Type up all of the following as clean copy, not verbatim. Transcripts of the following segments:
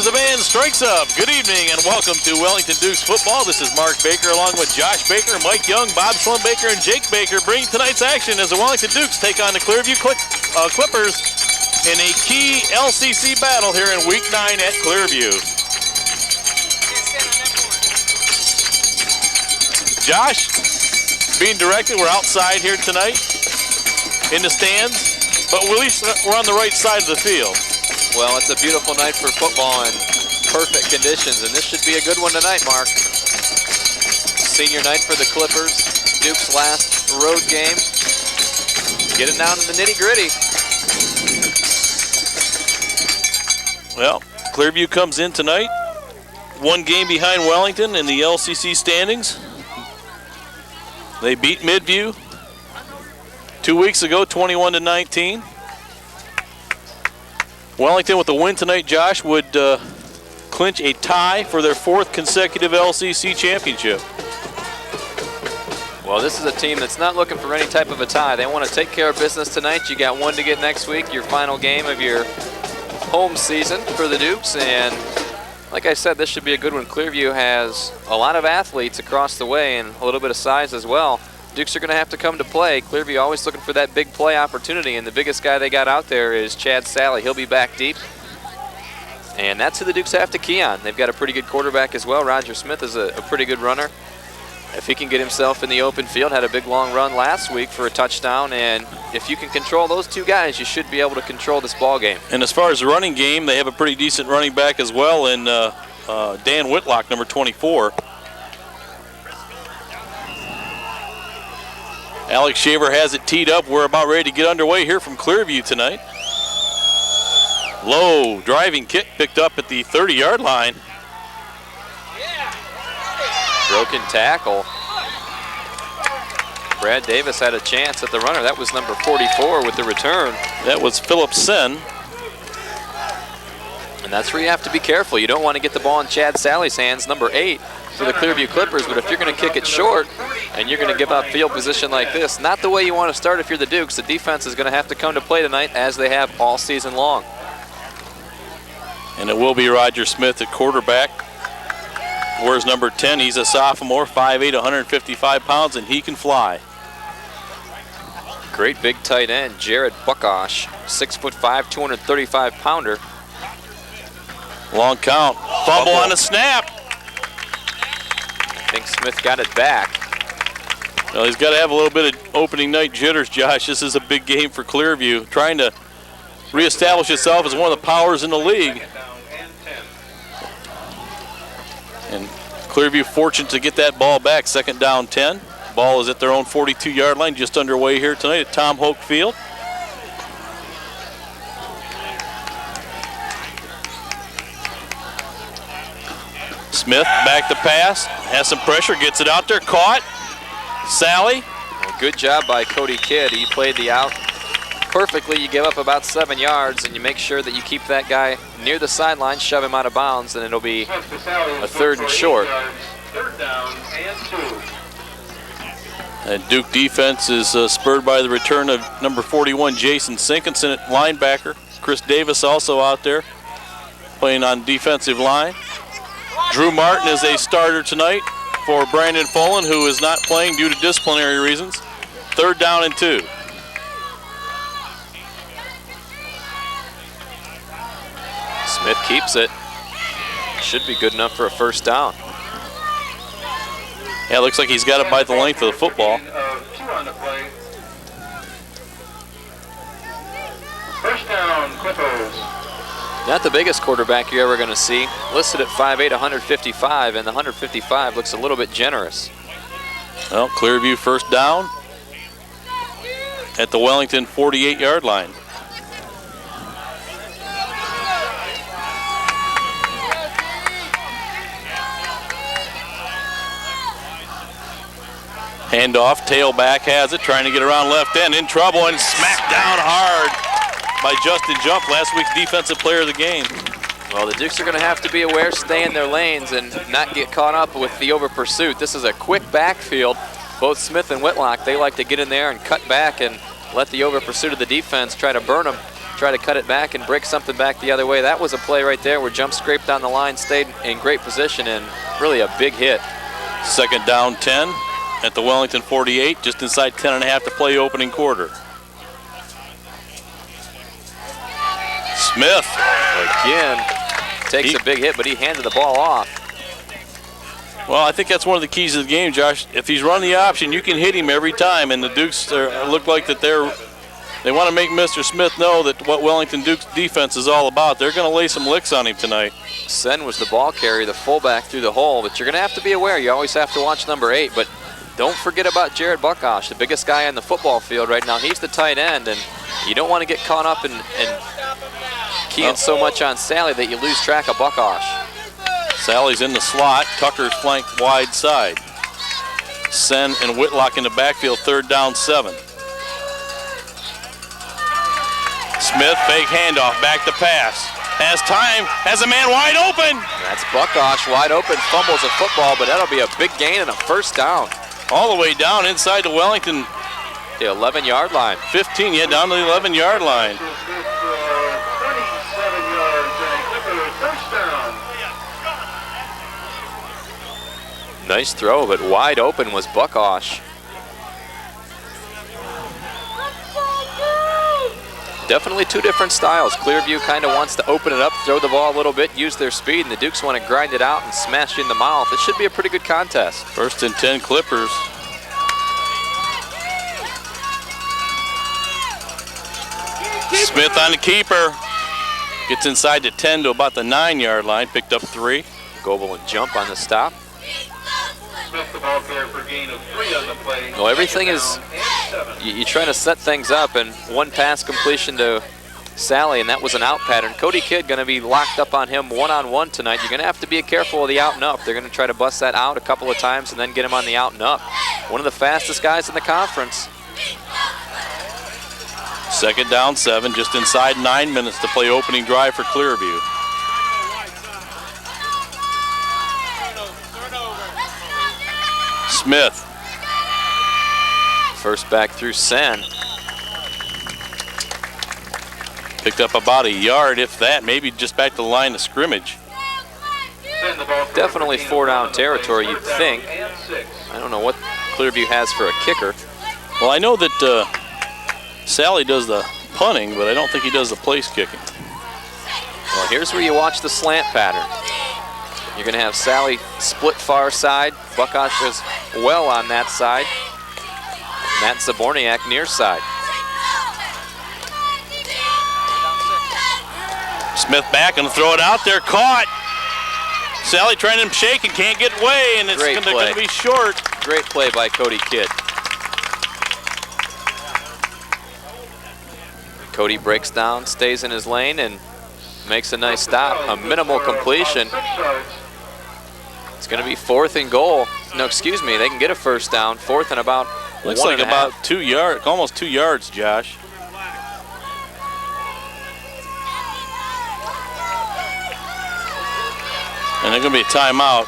as the band strikes up. Good evening and welcome to Wellington Dukes football. This is Mark Baker along with Josh Baker, Mike Young, Bob Baker, and Jake Baker bringing tonight's action as the Wellington Dukes take on the Clearview Clippers in a key LCC battle here in Week 9 at Clearview. Josh, being directed, we're outside here tonight in the stands, but at least we're on the right side of the field. Well, it's a beautiful night for football and perfect conditions, and this should be a good one tonight, Mark. Senior night for the Clippers, Duke's last road game. Getting down to the nitty-gritty. Well, Clearview comes in tonight, one game behind Wellington in the LCC standings. They beat Midview 2 weeks ago, 21-19. Wellington with a win tonight, Josh, would clinch a tie for their 4th consecutive LCC championship. Well, this is a team that's not looking for any type of a tie. They want to take care of business tonight. You got one to get next week, your final game of your home season for the Dukes. And like I said, this should be a good one. Clearview has a lot of athletes across the way and a little bit of size as well. Dukes are going to have to come to play. Clearview always looking for that big play opportunity, and the biggest guy they got out there is Chad Sally. He'll be back deep, and that's who the Dukes have to key on. They've got a pretty good quarterback as well. Roger Smith is a pretty good runner. If he can get himself in the open field, had a big long run last week for a touchdown, and if you can control those two guys, you should be able to control this ball game. And as far as the running game, they have a pretty decent running back as well in Dan Whitlock, number 24. Alex Shaver has it teed up. We're about ready to get underway here from Clearview tonight. Low driving kick picked up at the 30-yard line. Broken tackle. Brad Davis had a chance at the runner. That was number 44 with the return. That was Philip Sen. And that's where you have to be careful. You don't want to get the ball in Chad Sally's hands, number 8 for the Clearview Clippers, but if you're going to kick it short and you're going to give up field position like this, not the way you want to start if you're the Dukes. The defense is going to have to come to play tonight as they have all season long. And it will be Roger Smith at quarterback. Wears number 10. He's a sophomore, 5'8", 155 pounds, and he can fly. Great big tight end, Jared Buckosh, 6'5", 235-pounder. Long count. Fumble on a snap. I think Smith got it back. Well, he's got to have a little bit of opening night jitters, Josh. This is a big game for Clearview, trying to reestablish itself as one of the powers in the league. And Clearview fortunate to get that ball back, 2nd down 10. Ball is at their own 42-yard line, just underway here tonight at Tom Hoke Field. Smith back to pass, has some pressure, gets it out there, caught. Sally. Well, good job by Cody Kidd. He played the out perfectly. You give up about 7 yards, and you make sure that you keep that guy near the sideline, shove him out of bounds, and it'll be a 3rd and short. 3rd down and 2. And Duke defense is spurred by the return of number 41, Jason Sinkinson at linebacker. Chris Davis also out there playing on defensive line. Drew Martin is a starter tonight for Brandon Follen, who is not playing due to disciplinary reasons. 3rd down and 2. Smith keeps it. Should be good enough for a 1st down. Yeah, it looks like he's got it by the length of the football. 2 on the play. 1st down, Clippers. Not the biggest quarterback you're ever going to see. Listed at 5'8", 155, and the 155 looks a little bit generous. Well, Clearview 1st down at the Wellington 48-yard line. Handoff, tailback has it, trying to get around left end, in trouble, and smacked down hard by Justin Jump, last week's defensive player of the game. Well, the Dukes are going to have to be aware, stay in their lanes, and not get caught up with the over pursuit. This is a quick backfield. Both Smith and Whitlock, they like to get in there and cut back and let the over pursuit of the defense try to burn them. try to cut it back and break something back the other way. That was a play right there where jump scraped on the line, stayed in great position, and really a big hit. Second down 10 at the Wellington 48, just inside 10.5 to play opening quarter. Smith. Again, takes a big hit, but he handed the ball off. Well, I think that's one of the keys of the game, Josh. If he's running the option, you can hit him every time, and the Dukes look like that they want to make Mr. Smith know that what Wellington Dukes defense is all about. They're going to lay some licks on him tonight. Sen was the ball carrier, the fullback through the hole, but you're going to have to be aware. You always have to watch number 8, but don't forget about Jared Buckosh, the biggest guy on the football field right now. He's the tight end, and you don't want to get caught up in keying so much on Sally that you lose track of Buckosh. Sally's in the slot. Tucker's flanked wide side. Sen and Whitlock in the backfield, third down 7. Smith, fake handoff, back to pass. Has time, has a man wide open. That's Buckosh, wide open, fumbles a football, but that'll be a big gain and a first down. All the way down inside the Wellington. The 11-yard line. 15, yeah, down to the 11-yard line. 27 yards and a Clipper first down. Nice throw, but wide open was Buckosh. Definitely two different styles. Clearview kind of wants to open it up, throw the ball a little bit, use their speed, and the Dukes want to grind it out and smash you in the mouth. It should be a pretty good contest. First and 10 Clippers. Smith on the keeper. Gets inside the 10 to about the 9-yard line, picked up 3. Goebel and jump on the stop. Smith the ball carrier for gain of 3 on the play. Well, everything is, you're trying to set things up, and one pass completion to Sally, and that was an out pattern. Cody Kidd going to be locked up on him one-on-one tonight. You're going to have to be careful of the out and up. They're going to try to bust that out a couple of times and then get him on the out and up. One of the fastest guys in the conference. Second down 7, just inside 9 minutes to play opening drive for Clearview. Smith. First back through Sen. Picked up about a yard, if that, maybe just back to the line of scrimmage. Definitely 4-down territory, you'd think. I don't know what Clearview has for a kicker. Well, I know that Sally does the punting, but I don't think he does the place kicking. Well, here's where you watch the slant pattern. You're going to have Sally split far side. Buckosh is well on that side. Matt Zaborniak near side. Smith back and throw it out there, caught. Sally trying to shake and can't get away, and it's going to be short. Great play by Cody Kidd. Cody breaks down, stays in his lane, and makes a nice stop. A minimal completion. It's going to be 4th and goal. No, excuse me, they can get a first down. 4th and about looks like about 2 yards, almost 2 yards, Josh. And they're going to be a timeout.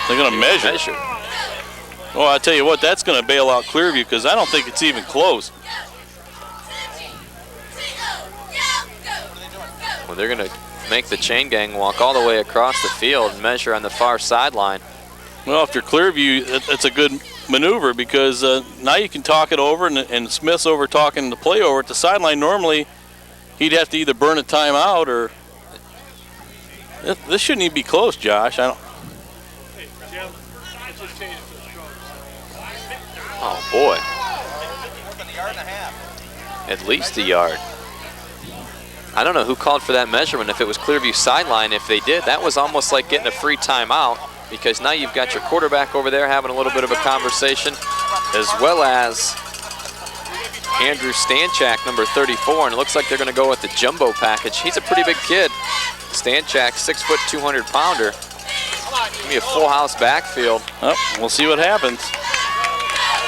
They're going to measure. Oh, I tell you what, that's going to bail out Clearview because I don't think it's even close. Well, they're going to make the chain gang walk all the way across the field and measure on the far sideline. Well, if you're Clearview, it's a good maneuver because now you can talk it over, and Smith's over talking the play over at the sideline. Normally, he'd have to either burn a timeout or this shouldn't even be close, Josh. I don't. Oh boy! At least a yard. I don't know who called for that measurement, if it was Clearview sideline. If they did, that was almost like getting a free timeout, because now you've got your quarterback over there having a little bit of a conversation, as well as Andrew Stanchak, number 34, and it looks like they're going to go with the jumbo package. He's a pretty big kid. Stanchak, 6 foot, 200-pounder. Give me a full house backfield. Oh, we'll see what happens.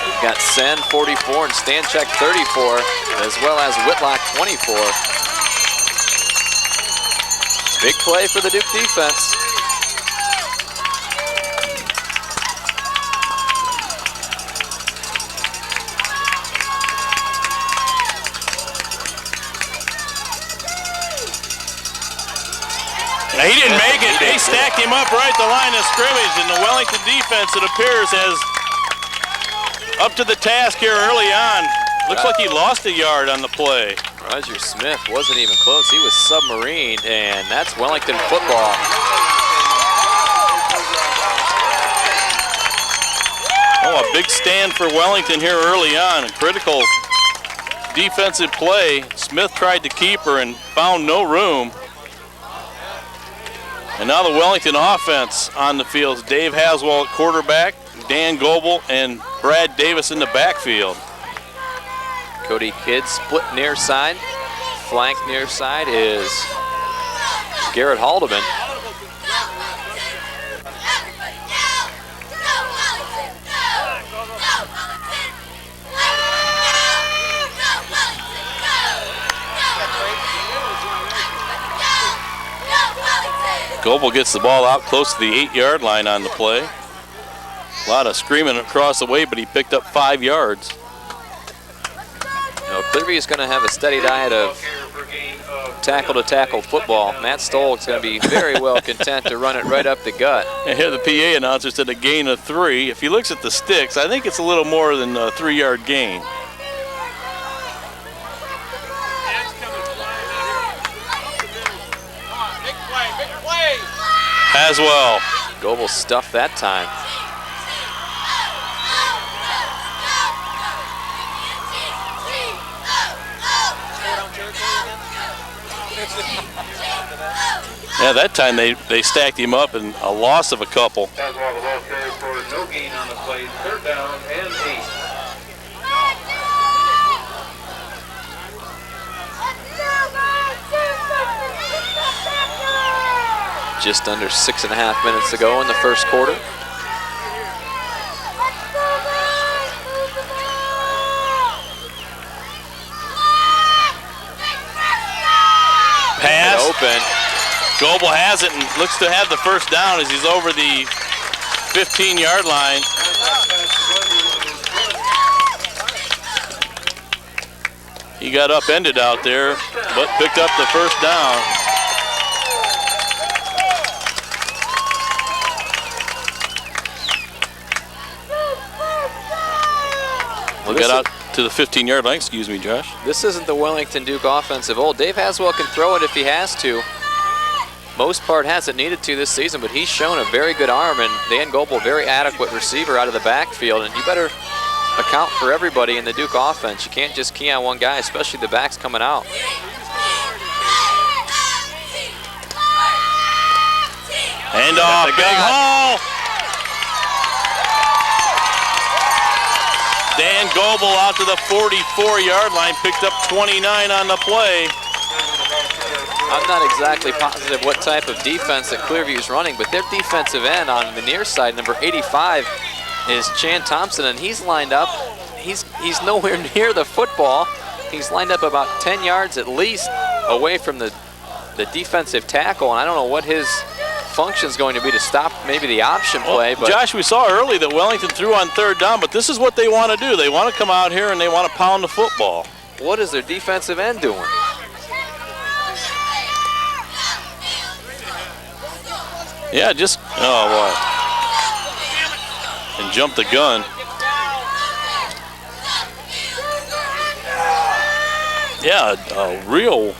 We've got Sen, 44, and Stanchak, 34, as well as Whitlock, 24. Big play for the Duke defense. He didn't make it. They stacked him up right at the line of scrimmage, and the Wellington defense, it appears, has up to the task here early on. Looks like he lost a yard on the play. Roger Smith wasn't even close. He was submarined, and that's Wellington football. Oh, a big stand for Wellington here early on. A critical defensive play. Smith tried to keep her and found no room. And now the Wellington offense on the field. Dave Haswell at quarterback, Dan Goebel and Brad Davis in the backfield. Cody Kidd split near side. Flank near side is Garrett Haldeman. Goebel gets the ball out close to the 8-yard line on the play. A lot of screaming across the way, but he picked up 5 yards. Clearview is going to have a steady diet of tackle-to-tackle football. Matt Stoll's going to be very well content to run it right up the gut. And here the PA announcer said a gain of 3. If he looks at the sticks, I think it's a little more than a 3-yard gain. Haswell. Goebel stuffed that time. Yeah, that time they stacked him up and a loss of a couple. Haswell the ball carried for no gain on the play. 3rd down and 8. Just under 6.5 minutes to go in the first quarter. Pass. Open. Goebel has it and looks to have the first down as he's over the 15-yard line. He got upended out there, but picked up the first down. Well, got out to the 15-yard line. Excuse me, Josh. This isn't the Wellington Duke offensive old. Dave Haswell can throw it if he has to. Most part hasn't needed to this season, but he's shown a very good arm, and Dan Goebel, very adequate receiver out of the backfield, and you better account for everybody in the Duke offense. You can't just key on one guy, especially the backs coming out. Hand off, big hole. Dan Goebel out to the 44-yard line, picked up 29 on the play. I'm not exactly positive what type of defense that Clearview is running, but their defensive end on the near side, number 85, is Chan Thompson, and he's lined up. He's nowhere near the football. He's lined up about 10 yards at least away from the defensive tackle, and I don't know what his function is going to be to stop maybe the option play. Well, Josh, we saw early that Wellington threw on 3rd down, but this is what they want to do. They want to come out here and they want to pound the football. What is their defensive end doing? Yeah, just, oh, boy. And jumped the gun. Yeah, a real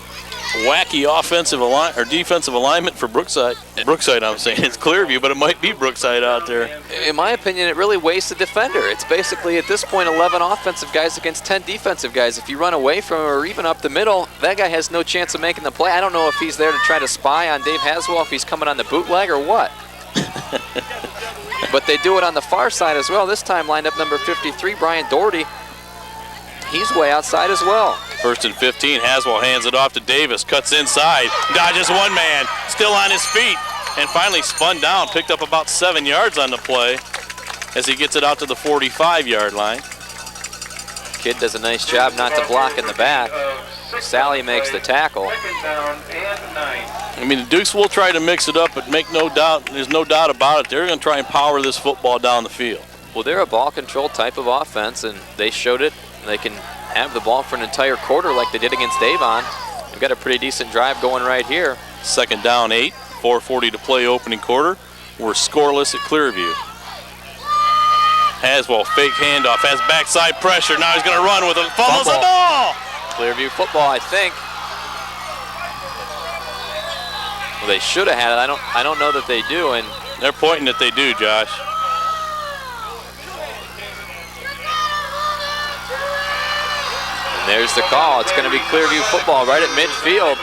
wacky offensive or defensive alignment for Brookside. Brookside, I'm saying. It's Clearview, but it might be Brookside out there. In my opinion, it really wastes the defender. It's basically, at this point, 11 offensive guys against 10 defensive guys. If you run away from him or even up the middle, that guy has no chance of making the play. I don't know if he's there to try to spy on Dave Haswell, if he's coming on the bootleg or what. But they do it on the far side as well. This time lined up number 53, Brian Doherty. He's way outside as well. 1st and 15, Haswell hands it off to Davis, cuts inside, dodges one man, still on his feet, and finally spun down, picked up about 7 yards on the play as he gets it out to the 45-yard line. Kid does a nice job not to block in the back. Sally makes the tackle. I mean, the Dukes will try to mix it up, but make no doubt, there's no doubt about it, they're going to try and power this football down the field. Well, they're a ball control type of offense, and they showed it. They can have the ball for an entire quarter like they did against Avon. They've got a pretty decent drive going right here. 2nd down, 8. 4:40 to play opening quarter. We're scoreless at Clearview. Haswell, fake handoff, has backside pressure. Now he's going to run with it. Fumbles the ball! Clearview football, I think. Well, they should have had it. I don't know that they do, and they're pointing that they do, Josh. And there's the call. It's going to be Clearview football right at midfield.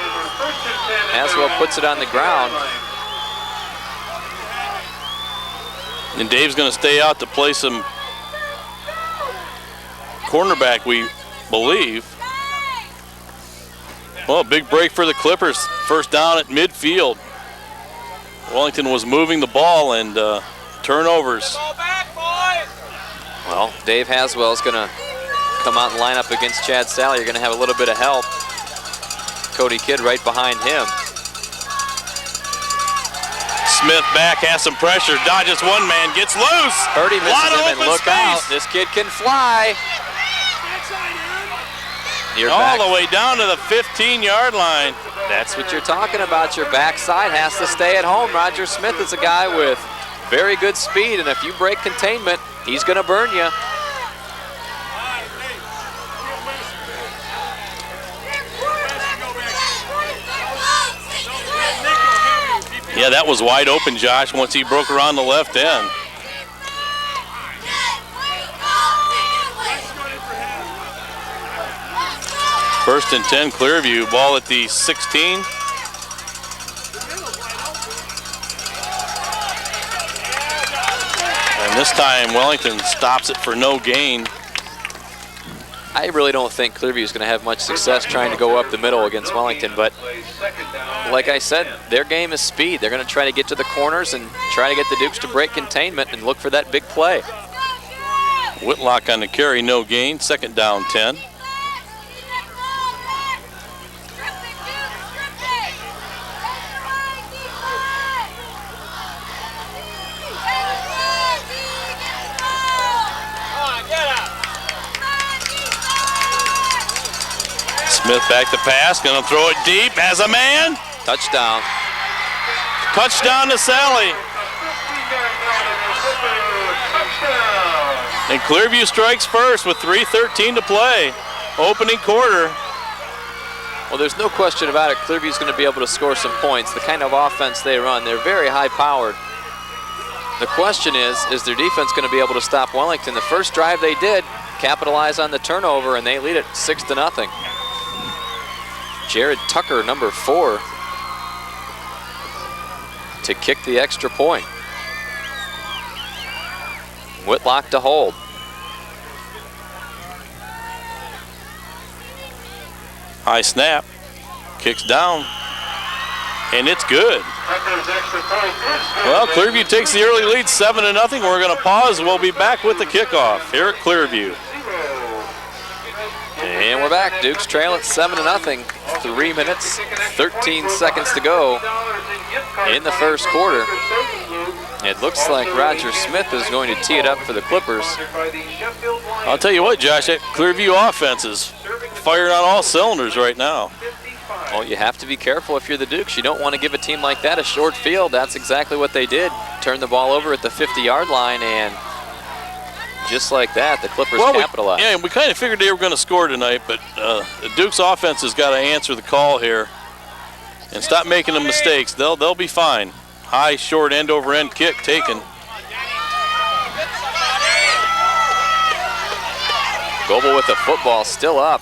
Haswell puts it on the ground. And Dave's going to stay out to play some cornerback, we believe. Well, big break for the Clippers. First down at midfield. Wellington was moving the ball and turnovers. Well, Dave Haswell is going to come out and line up against Chad Sally. You're going to have a little bit of help. Cody Kidd right behind him. Smith back, has some pressure, dodges one man, gets loose. Purdy misses him, and look out. This kid can fly. You're all the way down to the 15-yard line. That's what you're talking about. Your backside has to stay at home. Roger Smith is a guy with very good speed, and if you break containment, he's going to burn you. Yeah, that was wide open, Josh, once he broke around the left end. First and 10, Clearview, ball at the 16. And this time, Wellington stops it for no gain. I really don't think Clearview is going to have much success trying to go up the middle against Wellington, but like I said, their game is speed. They're going to try to get to the corners and try to get the Dukes to break containment and look for that big play. Whitlock on the carry, no gain, second down 10. Smith back to pass, gonna throw it deep, has a man. Touchdown. Touchdown to Sally. And Clearview strikes first with 3:13 to play. Opening quarter. Well, there's no question about it. Clearview's going to be able to score some points. The kind of offense they run, they're very high-powered. The question is their defense going to be able to stop Wellington? The first drive they did capitalize on the turnover, and they lead it 6-0. Jared Tucker, number 4, to kick the extra point. Whitlock to hold. High snap, kicks down, and it's good. Well, Clearview takes the early lead 7-0. We're going to pause. We'll be back with the kickoff here at Clearview. And we're back. Dukes trail at 7-0. 3 minutes, 13 seconds to go in the first quarter. It looks like Roger Smith is going to tee it up for the Clippers. I'll tell you what, Josh, that Clearview offense is firing on all cylinders right now. Well, you have to be careful if you're the Dukes. You don't want to give a team like that a short field. That's exactly what they did. Turn the ball over at the 50-yard line, and just like that, the Clippers capitalized. Yeah, we kind of figured they were going to score tonight, but the Dukes offense has got to answer the call here and stop making the mistakes. They'll be fine. High, short, end-over-end kick taken. Goebel with the football still up.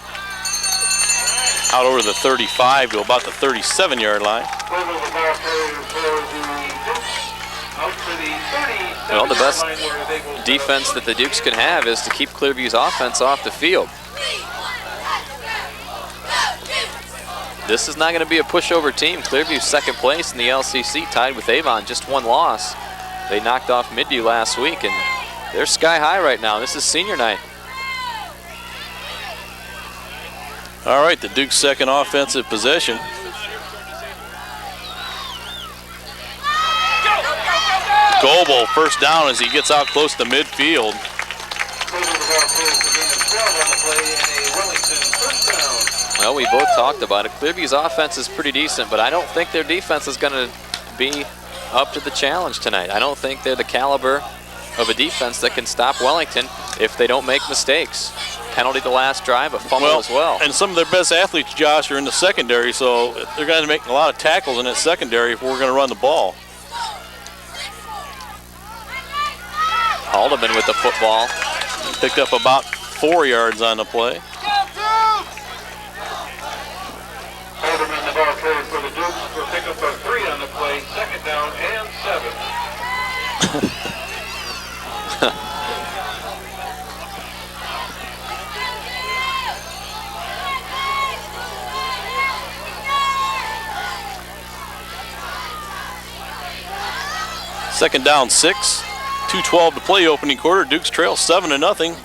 Out over the 35 to about the 37-yard line. Well, the best defense that the Dukes can have is to keep Clearview's offense off the field. This is not going to be a pushover team. Clearview's second place in the LCC, tied with Avon, just one loss. They knocked off Midview last week, and they're sky high right now. This is senior night. All right, the Dukes' second offensive possession. Goebel, first down as he gets out close to midfield. Well, we both talked about it. Clearview's offense is pretty decent, but I don't think their defense is going to be up to the challenge tonight. I don't think they're the caliber of a defense that can stop Wellington if they don't make mistakes. Penalty the last drive, a fumble as well. And some of their best athletes, Josh, are in the secondary, so they're going to make a lot of tackles in that secondary if we're going to run the ball. Haldeman with the football. Picked up about 4 yards on the play. Haldeman, the ball carrier for the Dukes, will pick up a 3 on the play, 2nd down and 7. Second down, 6. 2:12 to play opening quarter. Dukes trail 7-0.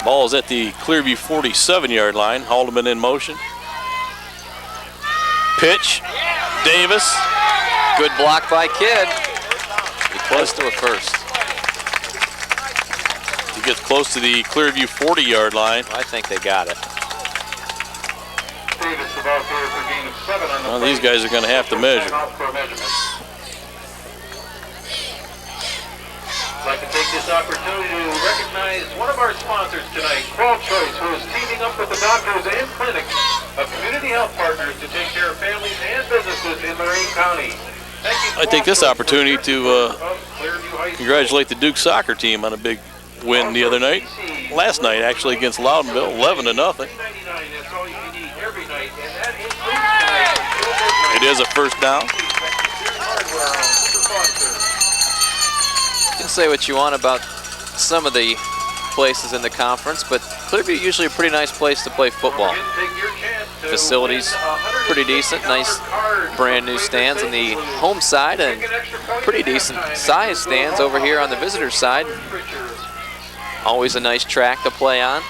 Ball is at the Clearview 47-yard line. Haldeman in motion. Pitch. Davis. Good block by Kidd. Be close to a first. He gets close to the Clearview 40-yard line. I think they got it. Davis, the ball carrier for gain of 7 on the Well, play. these guys are going to have to measure. Out for a measurement. I'd like to take this opportunity to recognize one of our sponsors tonight, Qual Choice, who is teaming up with the doctors and clinics of community health partners to take care of families and businesses in Lorain County. Thank you, I take this Qual Choice, opportunity for to Clearview High School. congratulate the Duke soccer team on a big win the other night. Last night, actually, against Loudonville, 11-0. That's all you need every night, and that includes tonight. It is a first down. You can say what you want about some of the places in the conference, but Clearview usually a pretty nice place to play football. Facilities pretty decent, nice brand new stands on the home side and pretty decent size stands over here on the visitor side. Always a nice track to play on.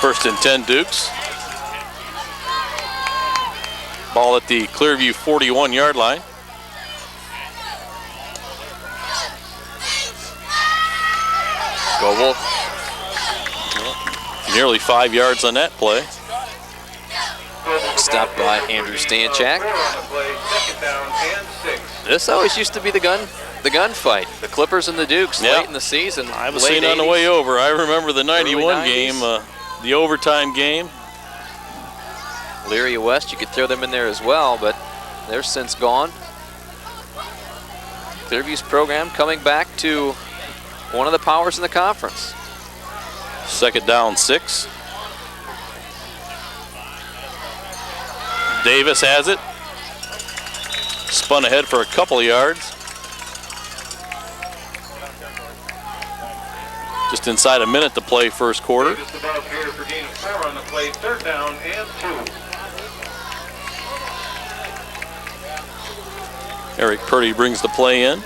1st and 10 Dukes. Ball at the Clearview 41-yard line. Go Wolf. Nearly 5 yards on that play. Stopped by Andrew Stanchak. This always used to be the gunfight. The Clippers and the Dukes late in the season. I was saying on the way over, I remember the 91 game, the overtime game. Leary West, you could throw them in there as well, but they're since gone. Clearview's program coming back to one of the powers in the conference. 2nd down, 6. Davis has it. Spun ahead for a couple of yards. Just inside a minute to play first quarter. Davis, the ball carrier for gain of 4 on the play, 3rd down and 2. Eric Purdy brings the play in.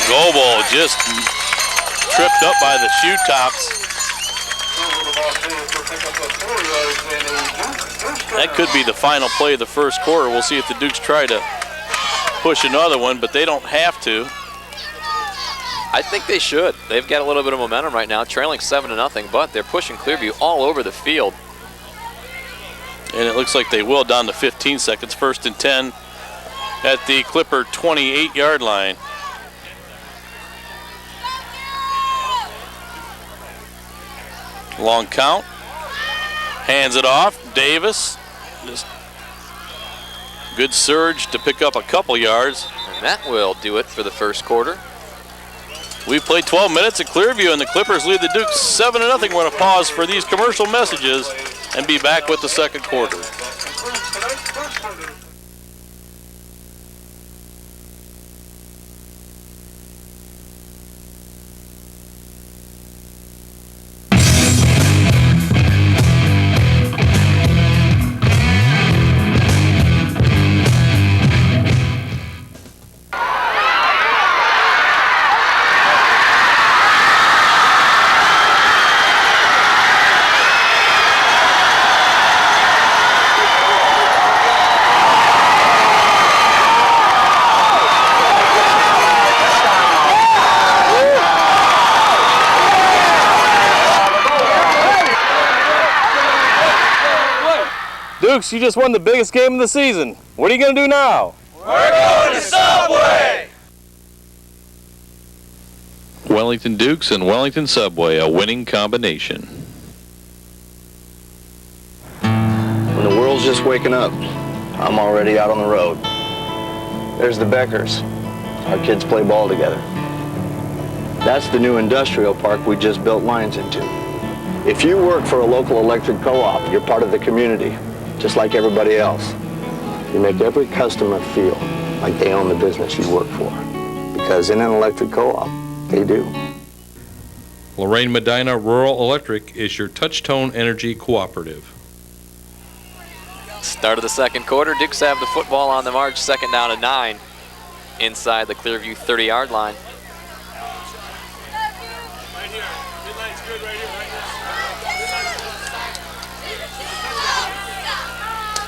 Goebel just tripped up by the shoe tops. That could be the final play of the first quarter. We'll see if the Dukes try to push another one, but they don't have to. I think they should. They've got a little bit of momentum right now, trailing 7-0, but they're pushing Clearview all over the field. And it looks like they will down to 15 seconds. 1st and 10 at the Clipper 28-yard line. Long count. Hands it off. Davis. Just good surge to pick up a couple yards. And that will do it for the first quarter. We've played 12 minutes at Clearview, and the Clippers lead the Dukes 7-0. We're going to pause for these commercial messages and be back with the second quarter. Dukes, you just won the biggest game of the season. What are you going to do now? We're going to Subway! Wellington Dukes and Wellington Subway, a winning combination. When the world's just waking up, I'm already out on the road. There's the Beckers. Our kids play ball together. That's the new industrial park we just built lines into. If you work for a local electric co-op, you're part of the community, just like everybody else. You make every customer feel like they own the business you work for. Because in an electric co-op, they do. Lorraine Medina Rural Electric is your touch-tone energy cooperative. Start of the second quarter. Dukes have the football on the march, 2nd down and 9 inside the Clearview 30-yard line.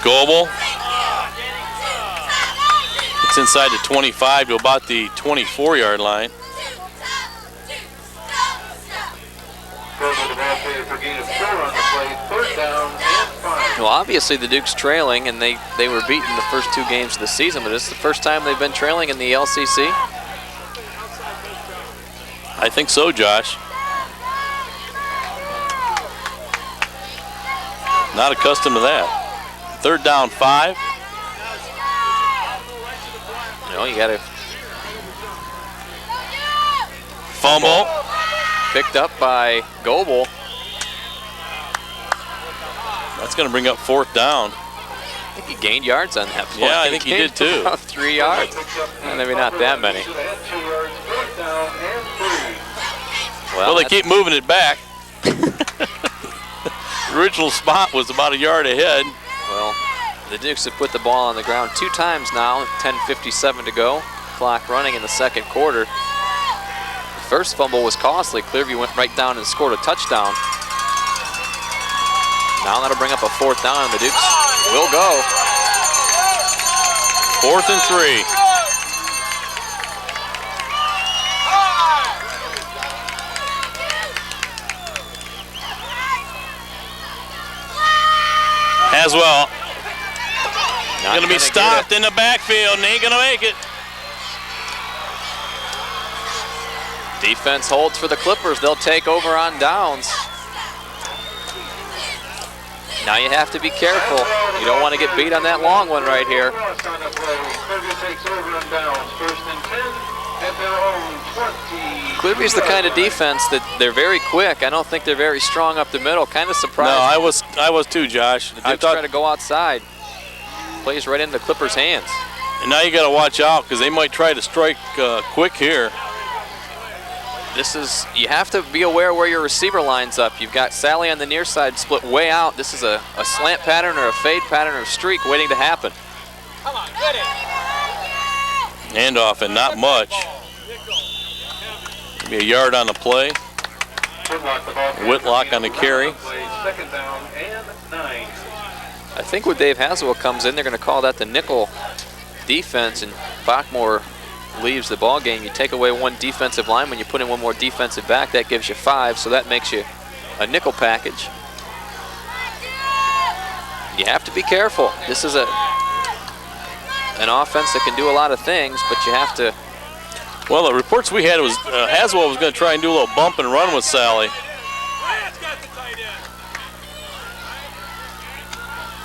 Goebel. It's inside the 25 to about the 24-yard line. Well, obviously the Dukes trailing, and they were beaten the first 2 games of the season, but it's the first time they've been trailing in the LCC. I think so, Josh. Not accustomed to that. 3rd down 5. You got to fumble. Picked up by Goebel. That's going to bring up 4th down. I think he gained yards on that play. Yeah, I think he did too. About 3 yards. Maybe not that many. Well, they keep moving it back. The original spot was about a yard ahead. Well, the Dukes have put the ball on the ground 2 times now, 10:57 to go. Clock running in the second quarter. The first fumble was costly. Clearview went right down and scored a touchdown. Now that'll bring up a 4th down, and the Dukes will go. 4th and 3. Haswell going to be stopped in the backfield and ain't going to make it. Defense holds for the Clippers. They'll take over on downs. Now you have to be careful. You don't want to get beat on that long one right here. Clearview's the kind of defense that they're very quick. I don't think they're very strong up the middle. Kind of surprised. No, I was too, Josh. The Dukes try to go outside. Plays right into Clippers' hands. And now you got to watch out because they might try to strike quick here. You have to be aware where your receiver lines up. You've got Sally on the near side split way out. This is a slant pattern or a fade pattern or a streak waiting to happen. Come on, get it. Handoff and not much. Maybe a yard on the play. Whitlock on the carry. 2nd down and 9. I think when Dave Haswell comes in, they're going to call that the nickel defense, and Bachmore leaves the ball game. You take away 1 defensive line, when you put in 1 more defensive back, that gives you 5, so that makes you a nickel package. You have to be careful. This is an offense that can do a lot of things, but you have to. Well, the reports we had was Haswell was going to try and do a little bump and run with Sally.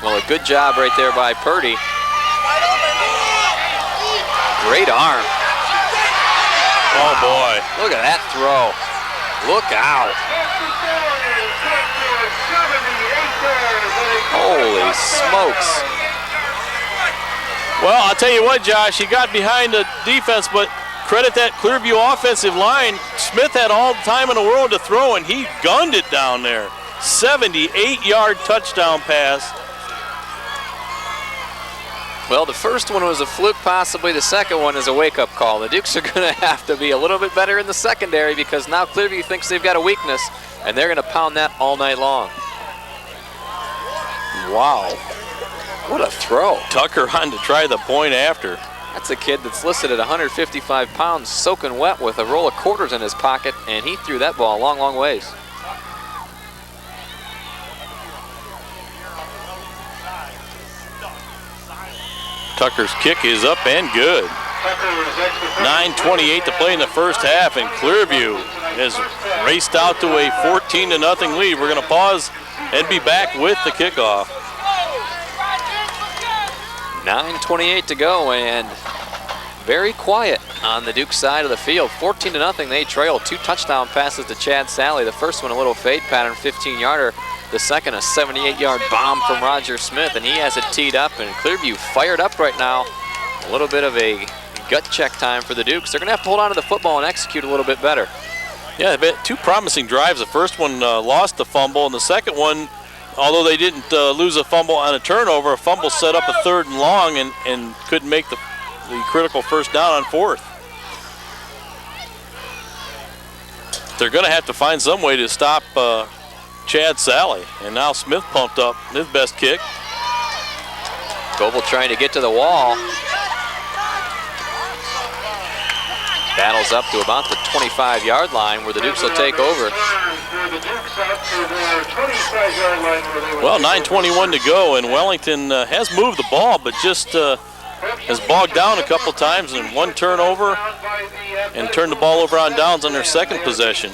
Well, a good job right there by Purdy. Great arm. Oh, boy. Look at that throw. Look out. Holy smokes. Well, I'll tell you what, Josh, he got behind the defense, but credit that Clearview offensive line. Smith had all the time in the world to throw, and he gunned it down there. 78-yard touchdown pass. Well, the first one was a fluke, possibly the second one is a wake-up call. The Dukes are going to have to be a little bit better in the secondary because now Clearview thinks they've got a weakness, and they're going to pound that all night long. Wow. What a throw. Tucker on to try the point after. That's a kid that's listed at 155 pounds, soaking wet with a roll of quarters in his pocket, and he threw that ball a long, long ways. Tucker's kick is up and good. 9:28 to play in the first half, and Clearview has raced out to a 14-0 lead. We're going to pause and be back with the kickoff. 9:28 to go, and very quiet on the Duke side of the field. 14-0, they trail. 2 touchdown passes to Chad Sally. The first one a little fade pattern, 15-yarder. The second a 78-yard bomb from Roger Smith, and he has it teed up, and Clearview fired up right now. A little bit of a gut check time for the Dukes. They're going to have to hold on to the football and execute a little bit better. Yeah, they've had 2 promising drives. The first one lost the fumble, and the second one, although they didn't lose a fumble on a turnover, a fumble set up a 3rd and long and couldn't make the critical first down on 4th. They're going to have to find some way to stop Chad Sally, and now Smith pumped up his best kick. Goebel trying to get to the wall. Battles up to about the 25-yard line where the Dukes will take over. Well, 9:21 to go, and Wellington has moved the ball, but just has bogged down a couple times, and 1 turnover and turned the ball over on downs on their second possession.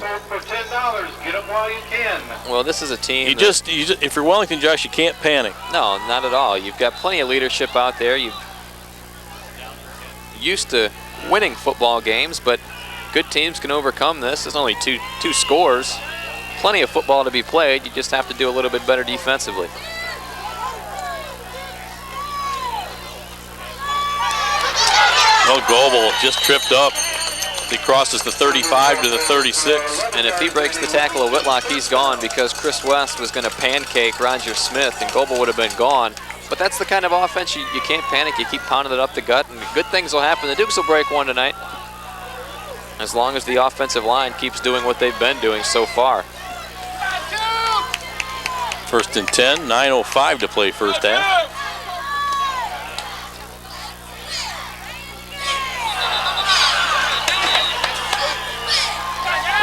Well, this is a team. If you're Wellington, Josh, you can't panic. No, not at all. You've got plenty of leadership out there. You're used to winning football games, but good teams can overcome this. There's only two scores. Plenty of football to be played. You just have to do a little bit better defensively. Well, Goebel just tripped up. He crosses the 35 to the 36. And if he breaks the tackle of Whitlock, he's gone, because Chris West was going to pancake Roger Smith, and Goebel would have been gone. But that's the kind of offense you can't panic. You keep pounding it up the gut, and good things will happen. The Dukes will break one tonight, as long as the offensive line keeps doing what they've been doing so far. 1st and 10, 9:05 to play first half.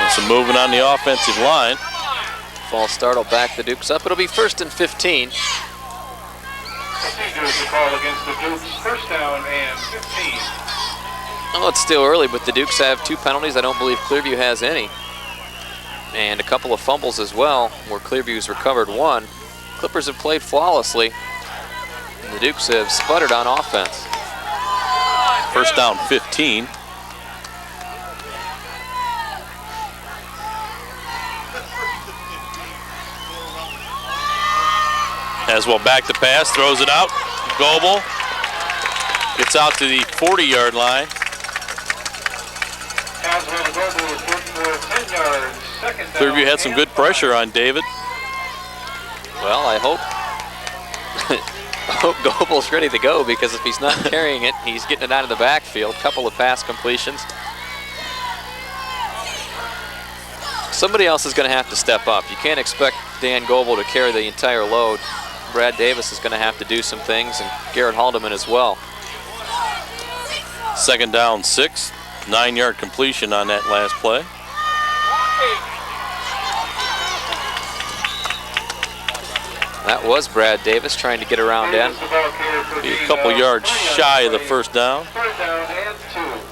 Some moving on the offensive line. False start will back the Dukes up. It'll be 1st and 15. Procedures to call against the Dukes. 1st down and 15. Well, it's still early, but the Dukes have 2 penalties. I don't believe Clearview has any. And a couple of fumbles as well, where Clearview's recovered 1. Clippers have played flawlessly, and the Dukes have sputtered on offense. 1st down, 15. Haswell back to pass, throws it out. Goebel gets out to the 40-yard line. Clearview had some good pressure on David. Well, I hope Goebel's ready to go, because if he's not carrying it, he's getting it out of the backfield. Couple of pass completions. Somebody else is going to have to step up. You can't expect Dan Goebel to carry the entire load. Brad Davis is going to have to do some things, and Garrett Haldeman as well. 2nd down, 6. 9-yard completion on that last play. That was Brad Davis trying to get around in. Be a couple yards shy of the first down. 3rd down and 2.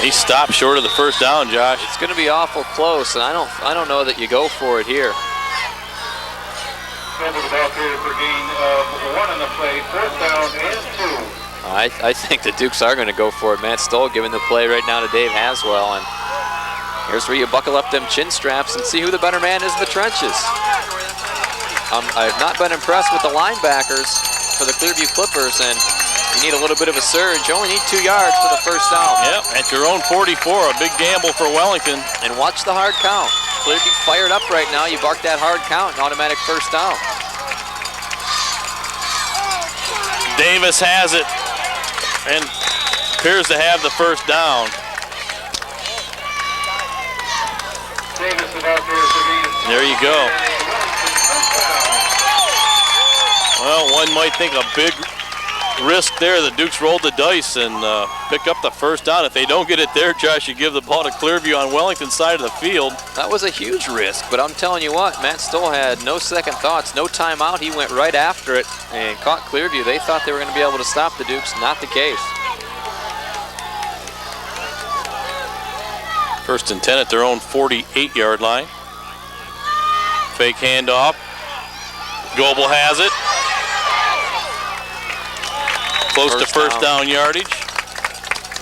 He stopped short of the first down, Josh. It's going to be awful close, and I don't know that you go for it here. For gain of 1 on the play. 4th down and 2. I think the Dukes are going to go for it. Matt Stoll giving the play right now to Dave Haswell, and here's where you buckle up them chin straps and see who the better man is in the trenches. I've not been impressed with the linebackers for the Clearview Clippers, and you need a little bit of a surge. You only need 2 yards for the first down. Yep, at your own 44, a big gamble for Wellington. And watch the hard count. Clearview fired up right now. You bark that hard count, an automatic first down. Davis has it and appears to have the first down. There you go. Well, one might think a big risk there. The Dukes rolled the dice and pick up the first down. If they don't get it there, Josh, you give the ball to Clearview on Wellington's side of the field. That was a huge risk, but I'm telling you what, Matt Stoll had no second thoughts, no timeout. He went right after it and caught Clearview. They thought they were going to be able to stop the Dukes. Not the case. 1st and 10 at their own 48-yard line. Fake handoff. Goebel has it. Close to first down yardage.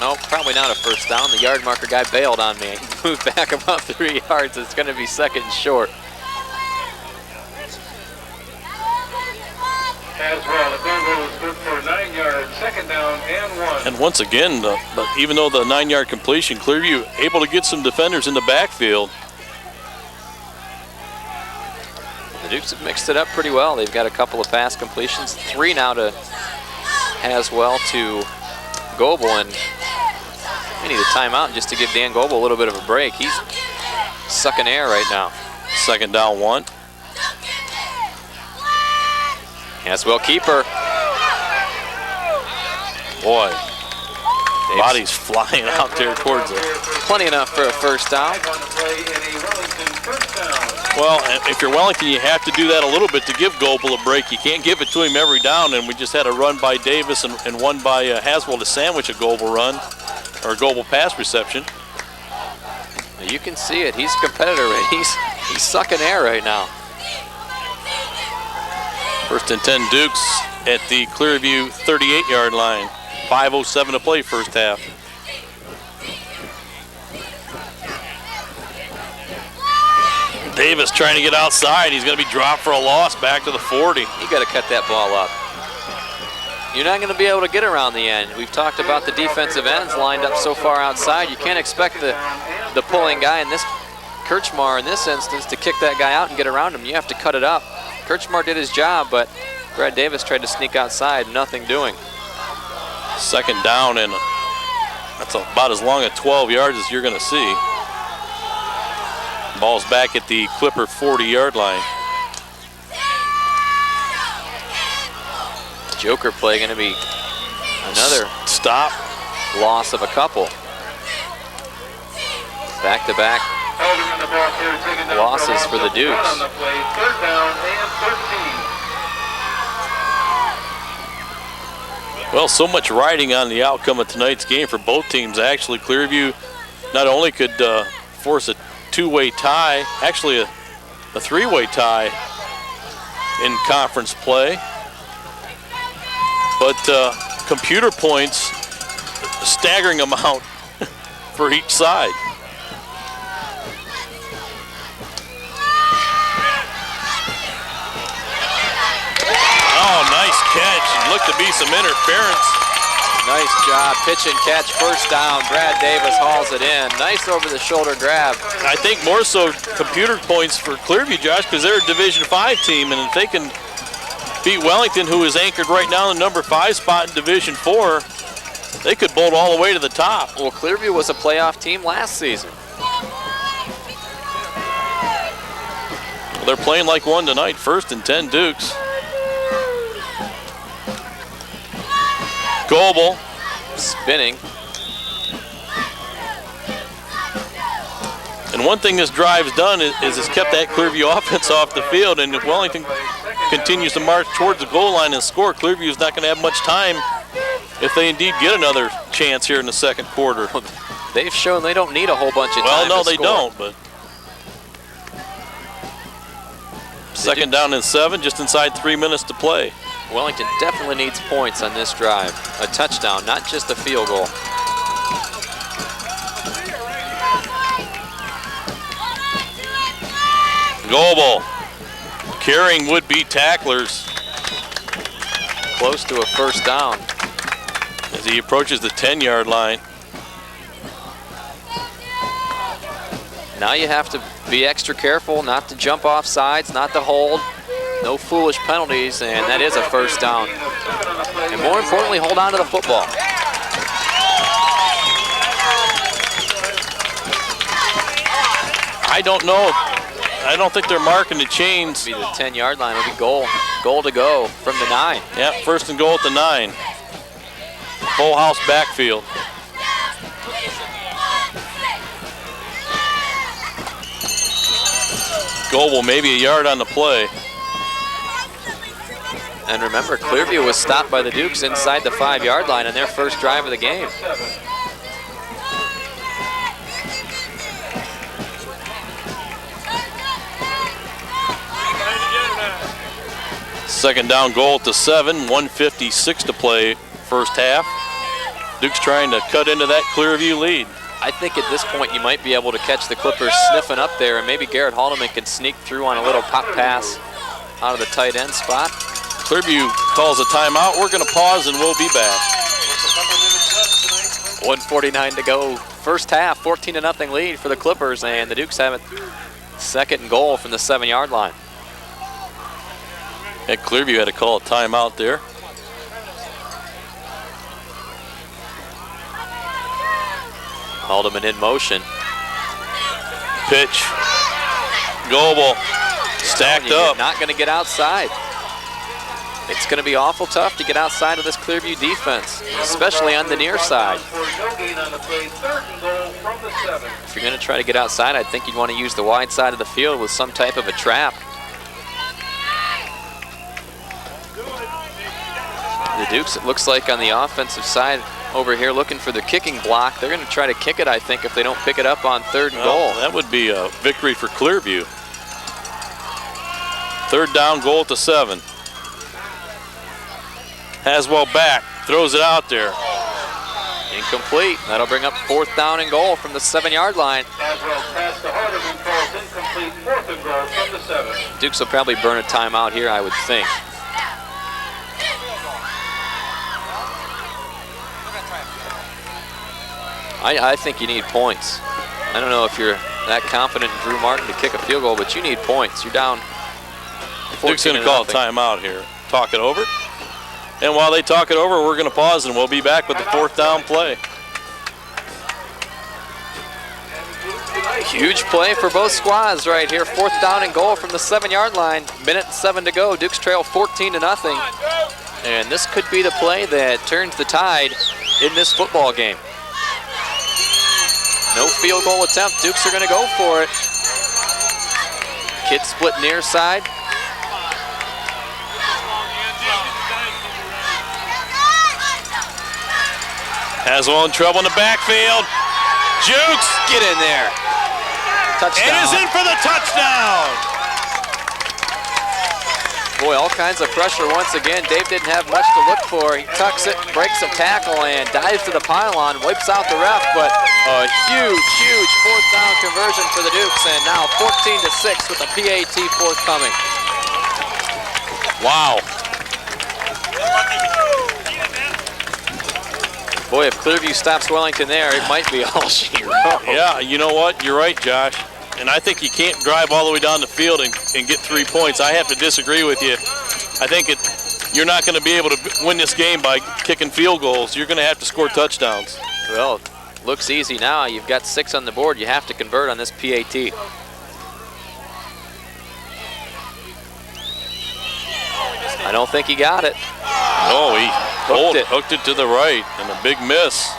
No, probably not a first down. The yard marker guy bailed on me. He moved back about 3 yards. It's going to be second and short. As well, the Goebel is good for 9 yards, 2nd down and 1. And once again, even though the 9-yard completion, Clearview able to get some defenders in the backfield. The Dukes have mixed it up pretty well. They've got a couple of pass completions, 3 now to Haswell to Goebel, and they need a timeout just to give Dan Goebel a little bit of a break. He's sucking air right now. 2nd down 1. Haswell keeper. Boy, bodies flying out there towards it. Plenty enough for a first down. Well, if you're Wellington, you have to do that a little bit to give Goebel a break. You can't give it to him every down, and we just had a run by Davis and one by Haswell to sandwich a Goebel run, or a Goebel pass reception. You can see it. He's a competitor. He's sucking air right now. 1st and 10 Dukes at the Clearview 38-yard line. 5:07 to play first half. Davis trying to get outside. He's going to be dropped for a loss back to the 40. You got to cut that ball up. You're not going to be able to get around the end. We've talked about the defensive ends lined up so far outside. You can't expect the pulling guy in this, Kirchmar in this instance, to kick that guy out and get around him. You have to cut it up. Kirchmar did his job, but Brad Davis tried to sneak outside, nothing doing. 2nd down, and that's about as long at 12 yards as you're going to see. Ball's back at the Clipper 40-yard line. Joker play going to be another stop loss of a couple. Back-to-back losses for the Dukes. 3rd down and 13. Well, so much riding on the outcome of tonight's game for both teams. Actually, Clearview not only could force a 2-way tie, actually a 3-way tie in conference play, but computer points, a staggering amount for each side. Oh, nice catch. Looked to be some interference. Nice job. Pitch and catch, first down. Brad Davis hauls it in. Nice over-the-shoulder grab. I think more so computer points for Clearview, Josh, because they're a Division 5 team, and if they can beat Wellington, who is anchored right now in the number 5 spot in Division 4, they could bolt all the way to the top. Well, Clearview was a playoff team last season. Well, they're playing like one tonight. 1st and 10 Dukes. Goebel spinning. And one thing this drive's done is it's kept that Clearview offense off the field, and if Wellington continues to march towards the goal line and score, Clearview's not going to have much time if they indeed get another chance here in the 2nd quarter. They've shown they don't need a whole bunch of time. Well, no, they score. don't, but 2nd down and 7, just inside 3 minutes to play. Wellington definitely needs points on this drive. A touchdown, not just a field goal. Goebel carrying would-be tacklers. Close to a first down. As he approaches the 10-yard line. Now you have to be extra careful not to jump off sides, not to hold. No foolish penalties, and that is a first down. And more importantly, hold on to the football. I don't know. I don't think they're marking the chains. It'll be the 10-yard line. It'll be goal. Goal to go from the 9. Yep, first and goal at the 9. Full house backfield. Goble maybe a yard on the play. And remember, Clearview was stopped by the Dukes inside the 5-yard line on their first drive of the game. Second down goal at the 7, 1:56 to play first half. Dukes trying to cut into that Clearview lead. I think at this point you might be able to catch the Clippers sniffing up there, and maybe Garrett Haldeman can sneak through on a little pop pass out of the tight end spot. Clearview calls a timeout. We're going to pause and we'll be back. 1:49 to go. First half, 14-0 lead for the Clippers, and the Dukes have it second and goal from the 7-yard line. And Clearview had to call a timeout there. Haldeman in motion. Pitch. Goble stacked up. Not going to get outside. It's going to be awful tough to get outside of this Clearview defense, especially on the near side. If you're going to try to get outside, I think you'd want to use the wide side of the field with some type of a trap. The Dukes, it looks like on the offensive side over here looking for the kicking block. They're going to try to kick it, I think, if they don't pick it up on third and goal. That would be a victory for Clearview. Third down goal at the 7. Haswell back, throws it out there. Incomplete. That'll bring up fourth down and goal from the 7-yard line. Haswell passed to Hardeman, falls incomplete, fourth and goal from the 7. Dukes will probably burn a timeout here, I would think. I think you need points. I don't know if you're that confident in Drew Martin to kick a field goal, but you need points. You're down 14-0. Duke's going to call a timeout here. Talk it over. And while they talk it over, we're going to pause and we'll be back with the fourth down play. Huge play for both squads right here. Fourth down and goal from the 7-yard line. Minute 7 to go. Dukes trail 14-0. And this could be the play that turns the tide in this football game. No field goal attempt. Dukes are going to go for it. Kid split near side. Haswell in trouble in the backfield. Jukes. Get in there. Touchdown. And is in for the touchdown. Boy, all kinds of pressure once again. Dave didn't have much to look for. He tucks it, breaks a tackle, and dives to the pylon, wipes out the ref, but a huge fourth down conversion for the Dukes, and now 14-6 with a PAT forthcoming. Wow. Boy, if Clearview stops Wellington there, it might be all she wrote. Yeah, you know what? You're right, Josh. And I think you can't drive all the way down the field and get 3 points. I have to disagree with you. I think you're not going to be able to win this game by kicking field goals. You're going to have to score touchdowns. Well, looks easy now. You've got 6 on the board. You have to convert on this PAT. I don't think he got it. No, he hooked it to the right, and a big miss.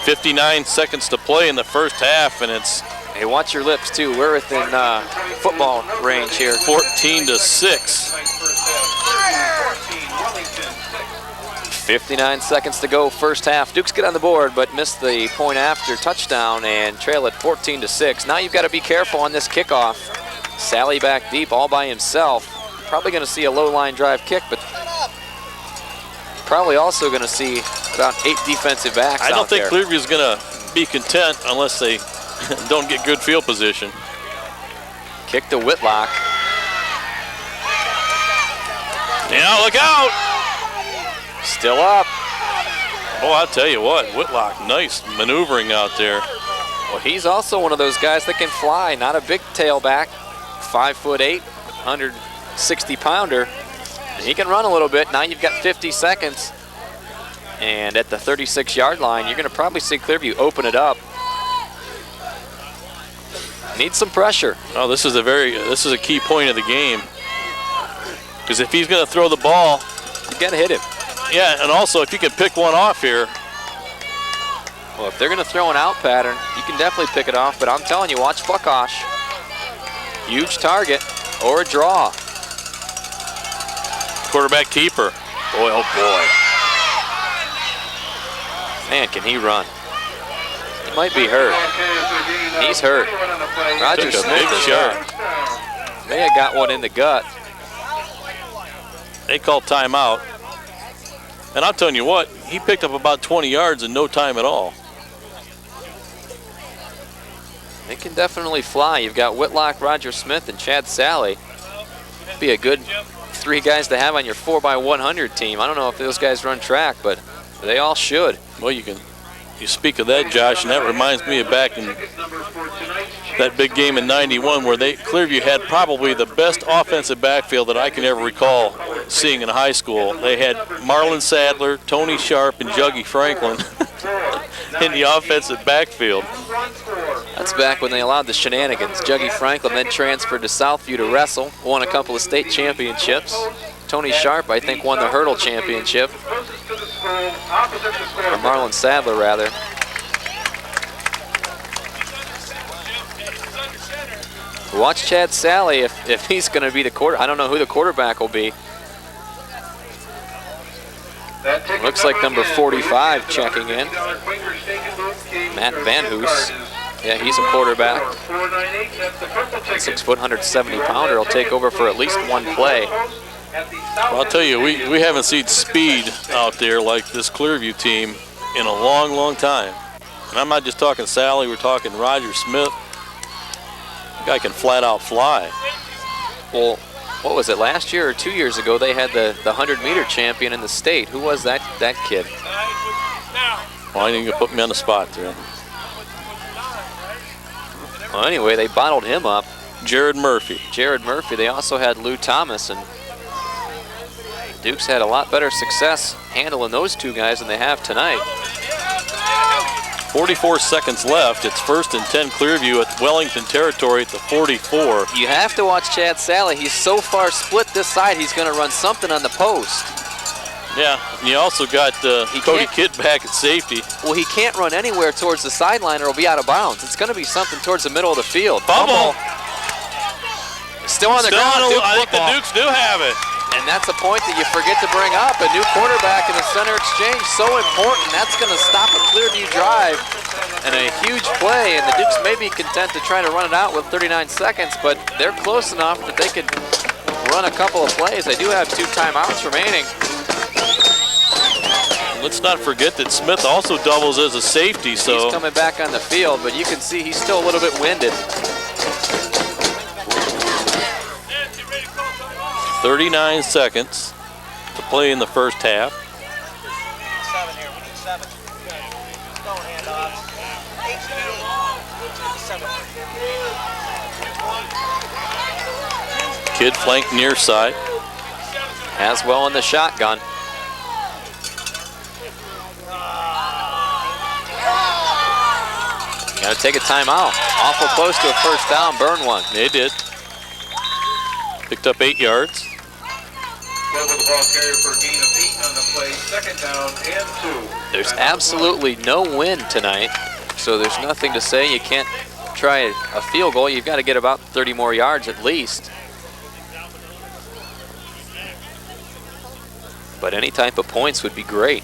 59 seconds to play in the first half, and it's... Hey, watch your lips, too. We're within football range here. 14-6. 59 seconds to go, first half. Dukes get on the board, but missed the point after touchdown and trail at 14-6. Now you've got to be careful on this kickoff. Sally back deep all by himself. Probably going to see a low line drive kick, but probably also going to see about 8 defensive backs out there. I don't think Clearview's going to be content unless they don't get good field position. Kick to Whitlock. Yeah, look out! Still up. Oh, I'll tell you what, Whitlock, nice maneuvering out there. Well, he's also one of those guys that can fly, not a big tailback. 5'8", 160-pounder. He can run a little bit. Now you've got 50 seconds. And at the 36-yard line, you're going to probably see Clearview open it up. Needs some pressure. Oh, this is a key point of the game. Because if he's going to throw the ball, you got to hit him. Yeah, and also if you can pick one off here. Well, if they're going to throw an out pattern, you can definitely pick it off. But I'm telling you, watch Fuckosh. Huge target or a draw. Quarterback keeper. Boy, oh boy. Man, can he run. He might be hurt. He's hurt. Roger Smith is hurt. May have got one in the gut. They called timeout. And I'm telling you what, he picked up about 20 yards in no time at all. They can definitely fly. You've got Whitlock, Roger Smith, and Chad Sally. Be a good 3 guys to have on your 4x100 team. I don't know if those guys run track, but they all should. Well, you speak of that, Josh, and that reminds me of back in that big game in '91 where Clearview had probably the best offensive backfield that I can ever recall seeing in high school. They had Marlon Sadler, Tony Sharp, and Juggy Franklin in the offensive backfield. That's back when they allowed the shenanigans. Juggy Franklin then transferred to Southview to wrestle, won a couple of state championships. Tony Sharp, I think, won the hurdle championship. Or Marlon Sadler, rather. Watch Chad Sally if he's going to be the quarter. I don't know who the quarterback will be. Looks like number 45 checking in. Matt Van Hoos. Yeah, he's a quarterback. 6 foot, 170 pounder will take over for at least one play. Well, I'll tell you, we haven't seen speed out there like this Clearview team in a long, long time. And I'm not just talking Sally, we're talking Roger Smith. The guy can flat out fly. Well, what was it, last year or 2 years ago, they had the 100-meter champion in the state. Who was that kid? Well, I think you put me on the spot there. Well, anyway, they bottled him up. Jared Murphy. Jared Murphy. They also had Lou Thomas, and Dukes had a lot better success handling those 2 guys than they have tonight. 44 seconds left. It's 1st and 10 Clearview at Wellington territory at the 44. You have to watch Chad Sally. He's so far split this side, he's going to run something on the post. Yeah, and you also got Cody Kidd back at safety. Well, he can't run anywhere towards the sideline or he'll be out of bounds. It's going to be something towards the middle of the field. Fumble. Still on the ground. I think the Dukes do have it. And that's a point that you forget to bring up. A new quarterback in the center exchange, so important. That's going to stop a Clearview drive and a huge play. And the Dukes may be content to try to run it out with 39 seconds, but they're close enough that they could run a couple of plays. They do have 2 timeouts remaining. Let's not forget that Smith also doubles as a safety. So he's coming back on the field, but you can see he's still a little bit winded. 39 seconds to play in the first half. 7 here. We need 7. Don't hand off. 8. Kidd flank near side. Haswell in the shotgun. Got to take a timeout. Awful close to a first down. Burn one. They did. Picked up 8 yards. The ball carrier for a gain of 8 on the play. 2nd down and 2. There's absolutely no wind tonight, so there's nothing to say you can't try a field goal. You've got to get about 30 more yards at least. But any type of points would be great.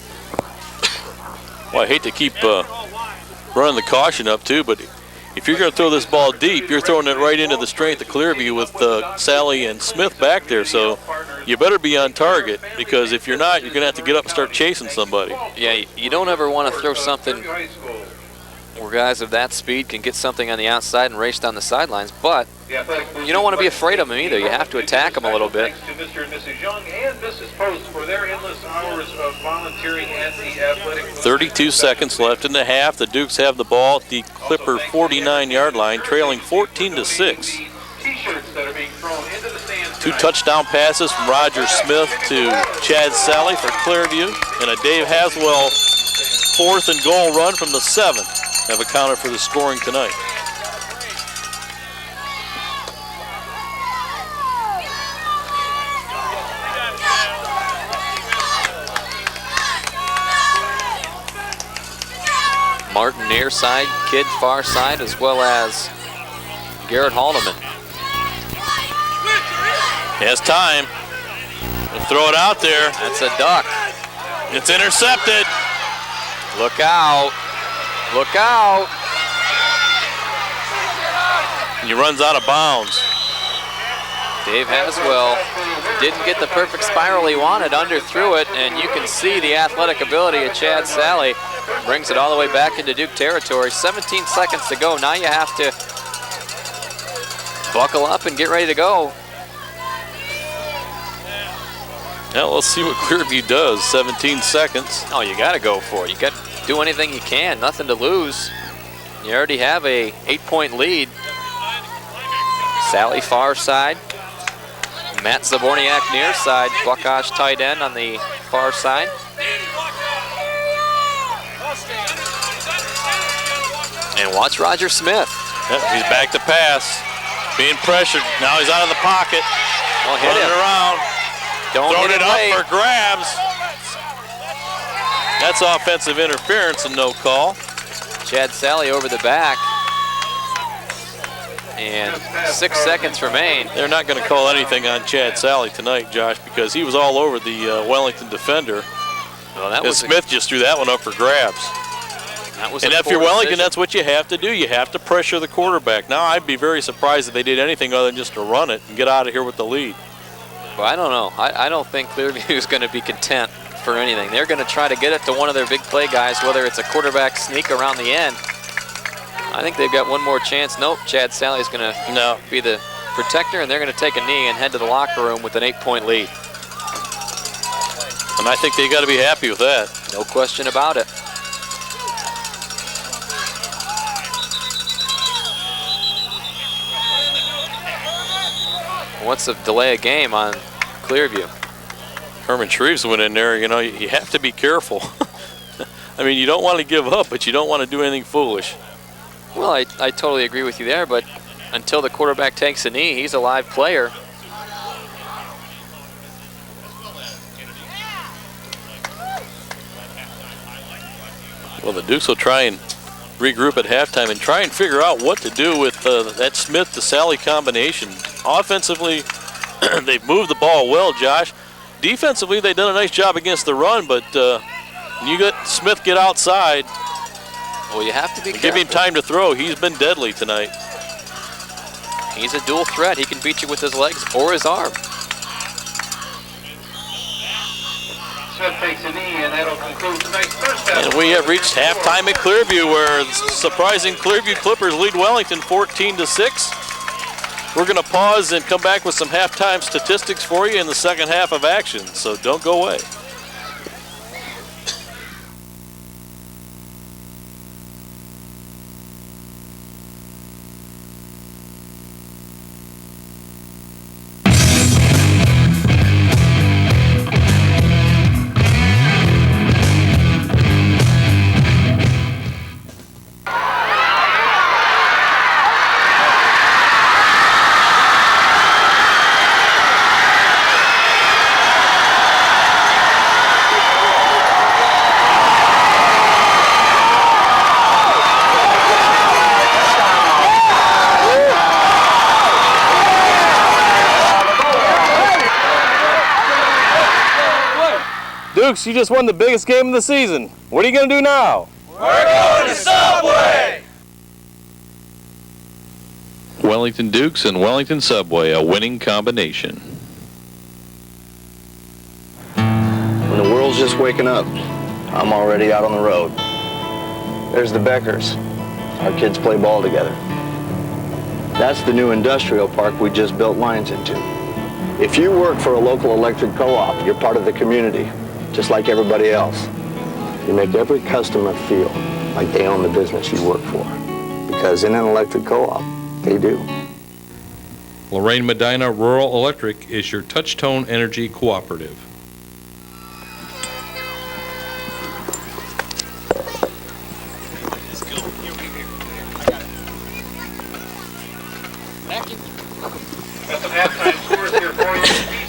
Well, I hate to keep running the caution up too, but if you're going to throw this ball deep, you're throwing it right into the strength of Clearview with Sally and Smith back there. So you better be on target, because if you're not, you're going to have to get up and start chasing somebody. Yeah, you don't ever want to throw something where guys of that speed can get something on the outside and race down the sidelines, but you don't want to be afraid of them either. You have to attack them a little bit. Thanks to Mr. and Mrs. Young and Mrs. Post for their endless hours of volunteering at the athletic. 32 seconds left in the half. The Dukes have the ball at the Clipper 49-yard line, trailing 14-6. 2 touchdown passes from Roger Smith to Chad Sally for Clearview, and a Dave Haswell 4th and goal run from the 7 have accounted for the scoring tonight. Martin near side, Kidd far side, as well as Garrett Haldeman. He has time. He'll throw it out there. That's a duck. It's intercepted. Look out. Look out. He runs out of bounds. Dave Haswell didn't get the perfect spiral he wanted, underthrew it, and you can see the athletic ability of Chad Sally. Brings it all the way back into Duke territory. 17 seconds to go. Now you have to buckle up and get ready to go. Now let's see what Clearview does. 17 seconds. Oh, you got to go for it. You got to do anything you can. Nothing to lose. You already have a 8-point lead. Sally far side. Matt Zaborniak near side. Buckosh tight end on the far side. And watch Roger Smith. Yep, he's back to pass. Being pressured. Now he's out of the pocket. Well, hit running him. around. Don't Throwing hit it him up late. for grabs. That's offensive interference and no call. Chad Sally over the back. And 6 seconds remain. They're not going to call anything on Chad Sally tonight, Josh, because he was all over the Wellington defender. Well, that And was Smith just threw that one up for grabs. And if you're Wellington, that's what you have to do. You have to pressure the quarterback. Now, I'd be very surprised if they did anything other than just to run it and get out of here with the lead. Well, I don't know. I don't think Clearview is going to be content for anything. They're going to try to get it to one of their big play guys, whether it's a quarterback sneak around the end. I think they've got one more chance. Nope, Chad Sally's going to be the protector, and they're going to take a knee and head to the locker room with an 8-point lead. And I think they got to be happy with that. No question about it. What's the delay a game on Clearview? Herman Shreves went in there. You know, you have to be careful. I mean, you don't want to give up, but you don't want to do anything foolish. Well, I totally agree with you there, but until the quarterback takes a knee, he's a live player. Well, the Dukes will try and regroup at halftime and try and figure out what to do with that Smith to Sally combination. Offensively, they've moved the ball well, Josh. Defensively, they've done a nice job against the run, but you got Smith get outside. Well, you have to be careful. Give him time to throw. He's been deadly tonight. He's a dual threat. He can beat you with his legs or his arm. Smith takes a knee, and that'll conclude tonight's first half. And we have reached halftime at Clearview, where surprising Clearview Clippers lead Wellington 14-6. We're going to pause and come back with some halftime statistics for you in the second half of action, so don't go away. Dukes, you just won the biggest game of the season. What are you going to do now? We're going to Subway! Wellington Dukes and Wellington Subway, a winning combination. When the world's just waking up, I'm already out on the road. There's the Beckers. Our kids play ball together. That's the new industrial park we just built lines into. If you work for a local electric co-op, you're part of the community, just like everybody else. You make every customer feel like they own the business you work for. Because in an electric co-op, they do. Lorraine Medina Rural Electric is your touch-tone energy cooperative. Got some halftime scores here for you.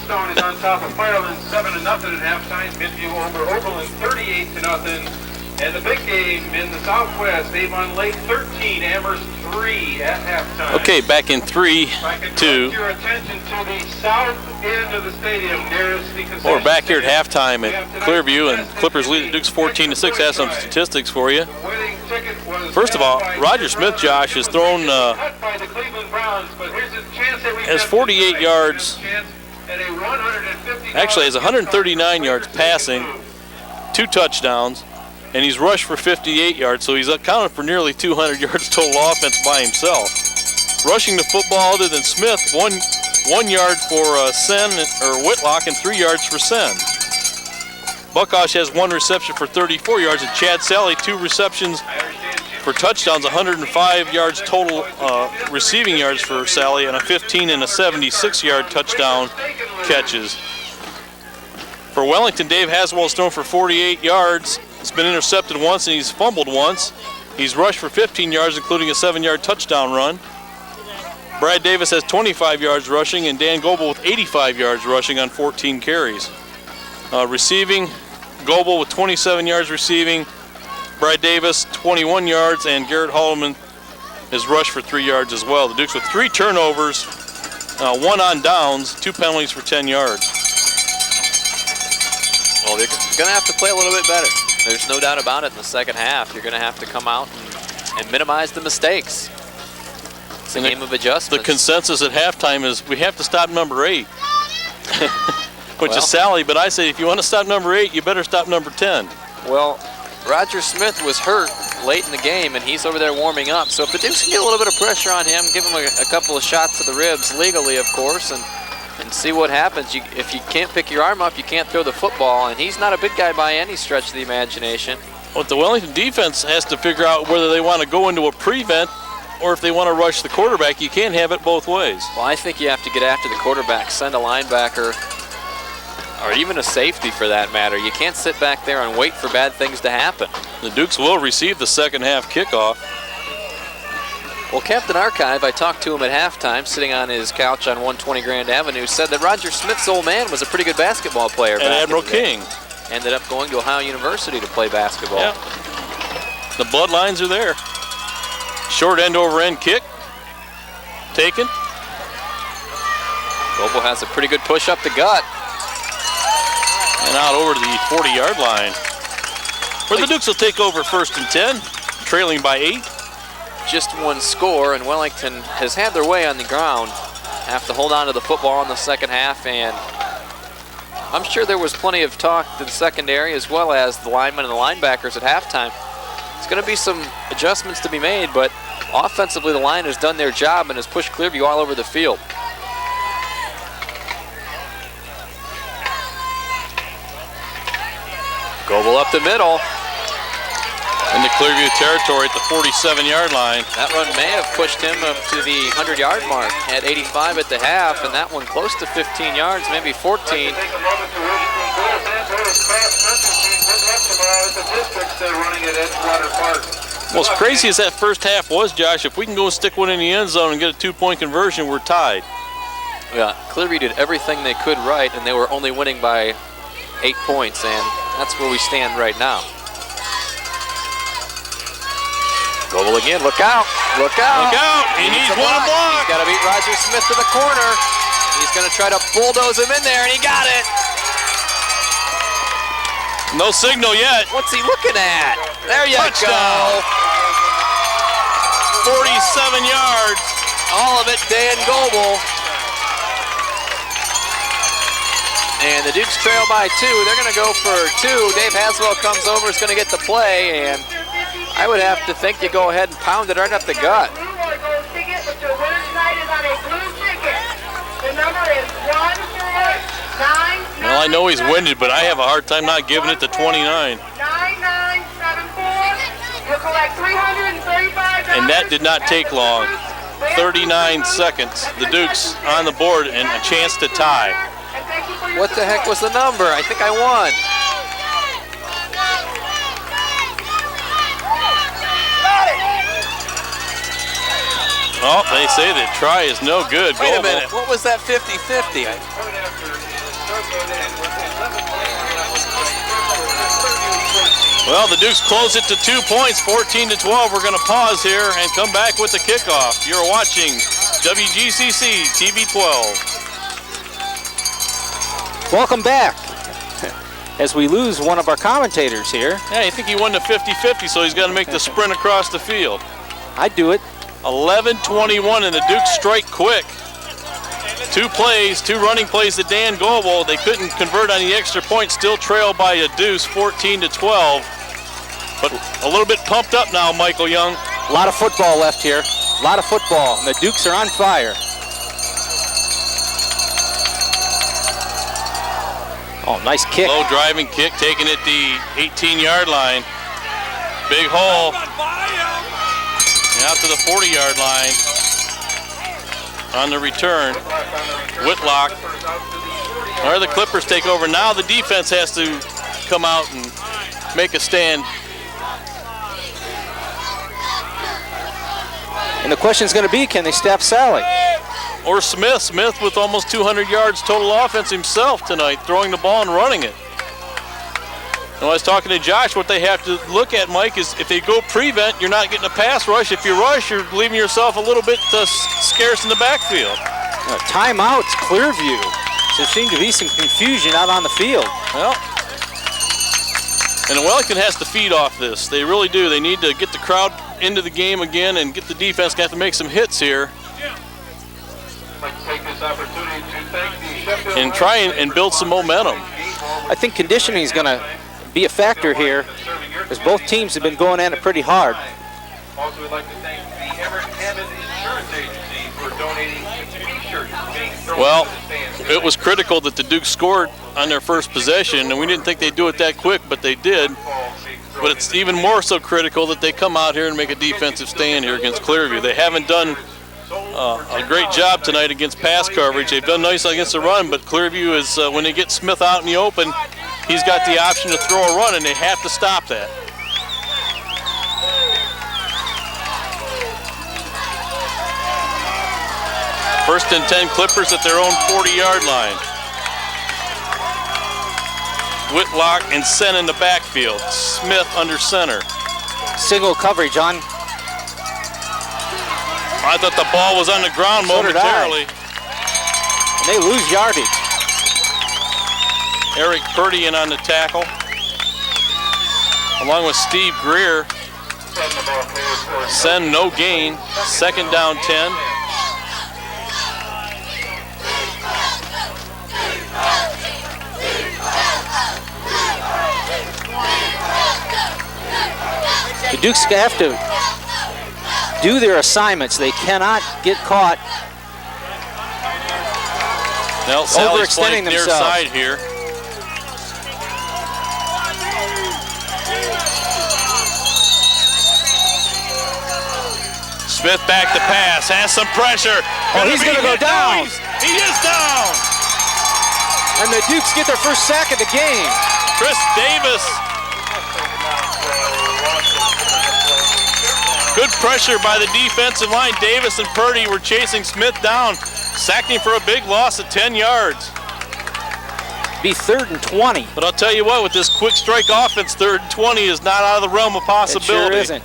Keystone is on top of Fireland 7-0 at halftime. Midview over Oberlin 38-0. And the big game in the Southwest, Avon Lake 13, Amherst 3 at halftime. Okay, back in 3-2. Your attention to the south end of the stadium nearest the concession We're back here at stand. halftime at Clearview, and Clippers lead the Dukes 14-6. Have some statistics for you. First of all, Roger Smith, Josh, has thrown has 48 yards. Actually, has 139 yards passing, 2 touchdowns, and he's rushed for 58 yards, so he's accounted for nearly 200 yards total offense by himself. Rushing the football other than Smith, 1 yard for Sen or Whitlock and 3 yards for Sen. Buckosh has 1 reception for 34 yards, and Chad Sally 2 receptions for touchdowns, 105 yards total receiving yards for Sally, and a 15 and a 76-yard touchdown catches. For Wellington, Dave Haswell's thrown for 48 yards. It's been intercepted once and he's fumbled once. He's rushed for 15 yards, including a 7-yard touchdown run. Brad Davis has 25 yards rushing, and Dan Goebel with 85 yards rushing on 14 carries. Receiving, Goebel with 27 yards receiving, Brad Davis 21 yards, and Garrett Holloman is rushed for 3 yards as well. The Dukes with 3 turnovers, 1 on downs, 2 penalties for 10 yards. Well, they're going to have to play a little bit better. There's no doubt about it in the second half. You're going to have to come out and minimize the mistakes. It's a game of adjustments. The consensus at halftime is we have to stop number 8, which is Sally, but I say if you want to stop number 8, you better stop number 10. Well, Roger Smith was hurt late in the game, and he's over there warming up. So if the Dukes can get a little bit of pressure on him, give him a couple of shots to the ribs, legally, of course, and see what happens. If you can't pick your arm up, you can't throw the football, and he's not a big guy by any stretch of the imagination. Well, the Wellington defense has to figure out whether they want to go into a prevent or if they want to rush the quarterback. You can't have it both ways. Well, I think you have to get after the quarterback, send a linebacker, or even a safety for that matter. You can't sit back there and wait for bad things to happen. The Dukes will receive the second half kickoff. Well, Captain Archive, I talked to him at halftime, sitting on his couch on 120 Grand Avenue, said that Roger Smith's old man was a pretty good basketball player. And Admiral King. Ended up going to Ohio University to play basketball. Yeah. The bloodlines are there. Short end over end kick. Taken. Goebel has a pretty good push up the gut. And out over to the 40-yard line, where the Dukes will take over 1st and 10, trailing by 8. Just 1 score, and Wellington has had their way on the ground. Have to hold on to the football in the second half, and I'm sure there was plenty of talk to the secondary as well as the linemen and the linebackers at halftime. It's going to be some adjustments to be made, but offensively the line has done their job and has pushed Clearview all over the field. Goebel up the middle. Into Clearview territory at the 47-yard line. That run may have pushed him up to the 100-yard mark at 85 at the half, and that one close to 15 yards, maybe 14. Take a moment to wish the girls and boys cross-country team good luck tomorrow at the districts they're running at Edgewater Park. Well, as crazy as that first half was, Josh, if we can go and stick one in the end zone and get a 2-point conversion, we're tied. Yeah, Clearview did everything they could right, and they were only winning by 8 points, and that's where we stand right now. Goebel again, look out, look out. Look out, he needs one block. He's got to beat Roger Smith to the corner. He's going to try to bulldoze him in there, and he got it. No signal yet. What's he looking at? There you Touchdown. go. 47 yards. All of it, Dan Goebel. And the Dukes trail by 2. They're going to go for 2. Dave Haswell comes over, is going to get the play, and I would have to think you go ahead and pound it right up the gut. Well, I know he's winded, but I have a hard time not giving it to 29. And that did not take long. 39 seconds. The Dukes on the board and a chance to tie. What the heck was the number? I think I won. Oh, they say the try is no good. Wait a minute. What was that 50-50? Well, the Dukes close it to 2 points, 14-12. We're going to pause here and come back with the kickoff. You're watching WGCC TV 12. Welcome back. As we lose one of our commentators here. Yeah, I think he won the 50-50, so he's got to make the sprint across the field. I'd do it. 11-21, and the Dukes strike quick. 2 plays, 2 running plays to Dan Goebel. They couldn't convert on the extra point, still trail by a deuce, 14-12. But a little bit pumped up now, Michael Young. A lot of football left here. A lot of football. And the Dukes are on fire. Oh, nice kick. Low driving kick, taken at the 18-yard line. Big hole. And out to the 40-yard line. On the return, Whitlock. Or the Clippers take over. Now the defense has to come out and make a stand. And the question is going to be, can they stop Sally? Or Smith. Smith with almost 200 yards total offense himself tonight, throwing the ball and running it. And I was talking to Josh, what they have to look at, Mike, is if they go prevent, you're not getting a pass rush. If you rush, you're leaving yourself a little bit scarce in the backfield. Timeouts, Clearview. So there seemed to be some confusion out on the field. Well, and Wellington has to feed off this. They really do. They need to get the crowd into the game again and get the defense to have to make some hits here. I'd like to take this opportunity to thank the Sheffield And try and build some momentum. I think conditioning is going to be a factor here, as both teams have been going at it pretty hard. Also, we'd like to thank the Everett Hammond Insurance Agency for donating T-shirts being thrown Well, into the stands. it was critical that the Dukes scored on their first possession, and we didn't think they'd do it that quick, but they did. But it's even more so critical that they come out here and make a defensive stand here against Clearview. They haven't done a great job tonight against pass coverage. They've done nice against the run, but Clearview is, when they get Smith out in the open, he's got the option to throw a run, and they have to stop that. First and 10 Clippers at their own 40-yard line. Whitlock and Sen in the backfield. Smith under center. Single coverage on. I thought the ball was on the ground momentarily. And they lose yardage. Eric Purdy in on the tackle, along with Steve Greer. Sen no gain. Second down 10. The Dukes have to do their assignments. They cannot get caught Now Sally's overextending near themselves. side here. Smith back to pass, has some pressure. Oh, he's going to go down. He is down. And the Dukes get their first sack of the game. Chris Davis. Good pressure by the defensive line. Davis and Purdy were chasing Smith down. Sacked him for a big loss at 10 yards. Be 3rd and 20. But I'll tell you what, with this quick strike offense, 3rd and 20 is not out of the realm of possibility. It sure isn't.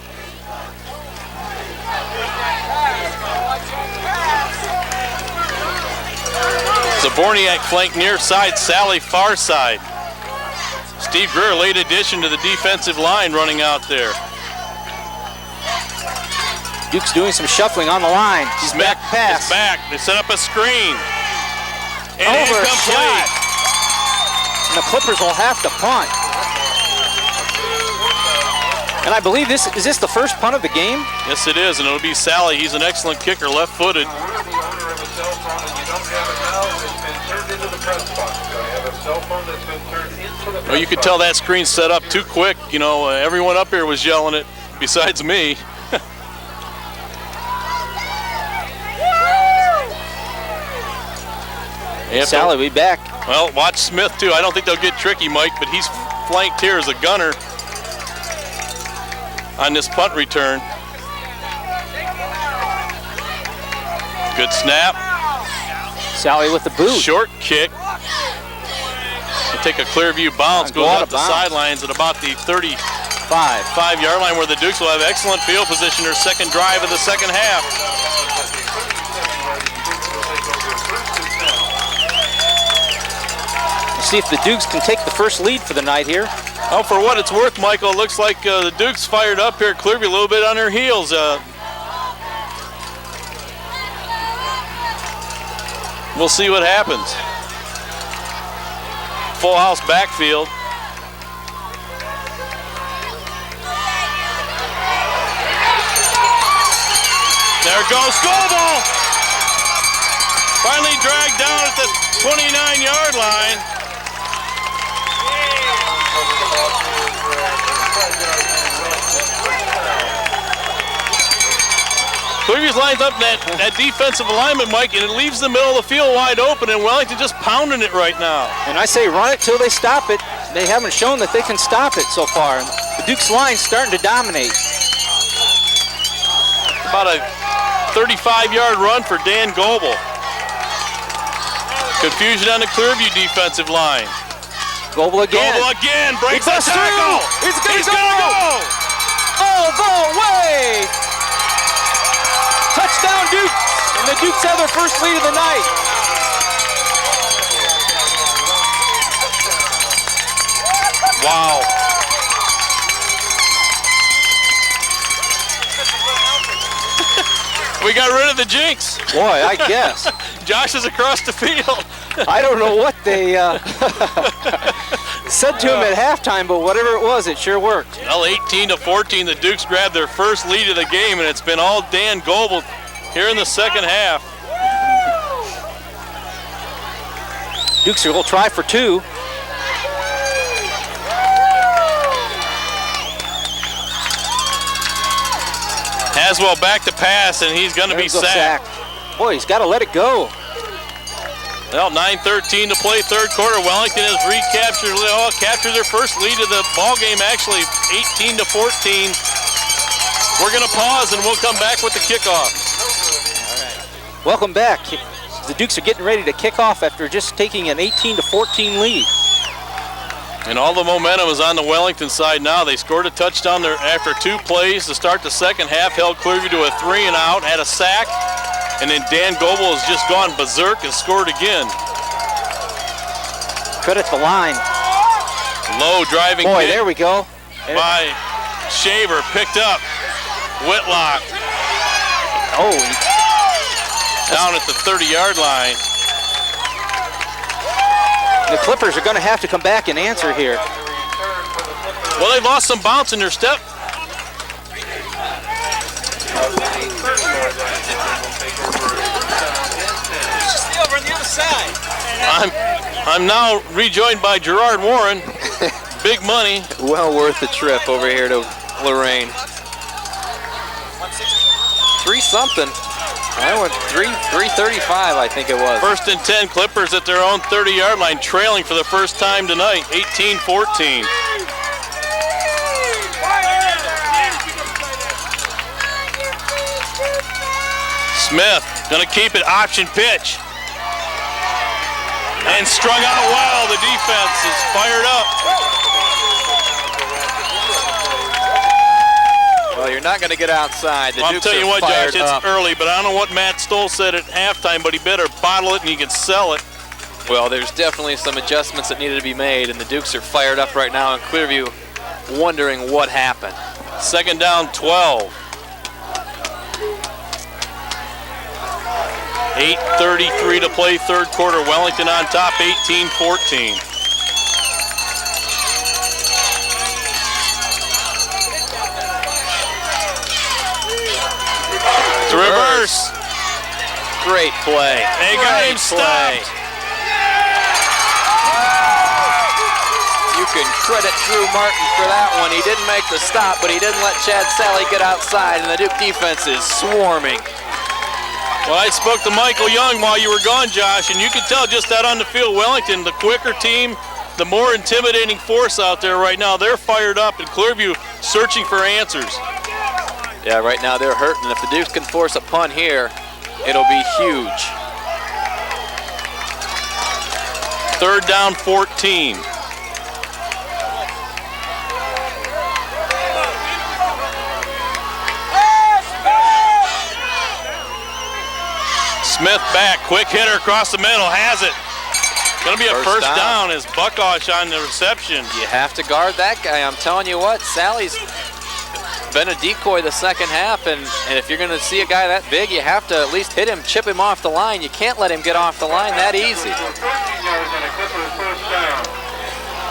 Zaborniak flank near side, Sally far side. Steve Greer, late addition to the defensive line running out there. Duke's doing some shuffling on the line. He's Smith back pass. is back. They set up a screen. And Over incomplete. shot. And the Clippers will have to punt. And I believe this is the first punt of the game? Yes, it is, and it'll be Sally. He's an excellent kicker, left-footed. If you're the owner of a cell phone and you don't have it now, it's been turned into the press box. So I have a cell phone that's been turned into the press Well, you could tell that screen set up too quick. You know, everyone up here was yelling it, besides me. Sally, we back. Well, watch Smith, too. I don't think they'll get tricky, Mike, but he's flanked here as a gunner on this punt return. Good snap. Sally with the boot. Short kick. We'll take a Clearview bounce, goes Go out up of the bounds. sidelines at about the 5-yard line, where the Dukes will have excellent field position their second drive of the second half. Let's see if the Dukes can take the first lead for the night here. Oh, for what it's worth, Michael, it looks like the Dukes fired up here at Clearview a little bit on their heels. We'll see what happens. Full house backfield. There goes Goebel. Finally dragged down at the 29-yard line. Clearview's lines up that defensive alignment, Mike, and it leaves the middle of the field wide open, and Wellington just pounding it right now. And I say run it till they stop it. They haven't shown that they can stop it so far. The Dukes line's starting to dominate. About a 35-yard run for Dan Goebel. Confusion on the Clearview defensive line. Goebel again. Goebel again, breaks the tackle. He's gonna go all the way. Touchdown Dukes, and the Dukes have their first lead of the night. Wow. We got rid of the jinx. Boy, I guess. Josh is across the field. I don't know what they said to him at halftime, but whatever it was, it sure worked. Well, 18-14, the Dukes grabbed their first lead of the game, and it's been all Dan Goebel here in the second half. Dukes will try for two. Haswell back to pass, and he's going to be sacked. Boy, he's got to let it go. Well, 9:13 to play, third quarter. Wellington has captured their first lead of the ball game, actually, 18-14. We're going to pause, and we'll come back with the kickoff. All right. Welcome back. The Dukes are getting ready to kick off after just taking an 18-14 lead. And all the momentum is on the Wellington side now. They scored a touchdown there after 2 plays to start the second half, held Clearview to a 3-and-out, had a sack, and then Dan Goebel has just gone berserk and scored again. Credit the line. Low driving Boy, kick there we go. by Shaver, picked up. Whitlock. Oh. Down at the 30-yard line. The Clippers are going to have to come back and answer here. Well, they've lost some bounce in their step. Just over on the other side. I'm now rejoined by Gerard Warren. Big money. Well worth the trip over here to Lorraine. 3-something. I went 3:35, I think it was. First and 10, Clippers at their own 30-yard line, trailing for the first time tonight, 18-14. Smith gonna keep it, option pitch. And strung out well, the defense is fired up. Well, you're not going to get outside. Well, I'm telling you what, Josh, it's early, but I don't know what Matt Stoll said at halftime, but he better bottle it and he can sell it. Well, there's definitely some adjustments that needed to be made, and the Dukes are fired up right now in Clearview, wondering what happened. Second down, 12. 8:33 to play, third quarter. Wellington on top, 18-14. To reverse. Great play. They got him stopped. You can credit Drew Martin for that one. He didn't make the stop, but he didn't let Chad Sally get outside, and the Duke defense is swarming. Well, I spoke to Michael Young while you were gone, Josh, and you could tell just out on the field, Wellington, the quicker team, the more intimidating force out there right now. They're fired up, and Clearview searching for answers. Yeah, right now they're hurting. If the Dukes can force a punt here, it'll be huge. Third down, 14. Smith back, quick hitter across the middle, has it. Gonna be a first down as Buckosh on the reception. You have to guard that guy. I'm telling you what, Sally's been a decoy the second half, and if you're gonna see a guy that big, you have to at least hit him, chip him off the line. You can't let him get off the line that easy.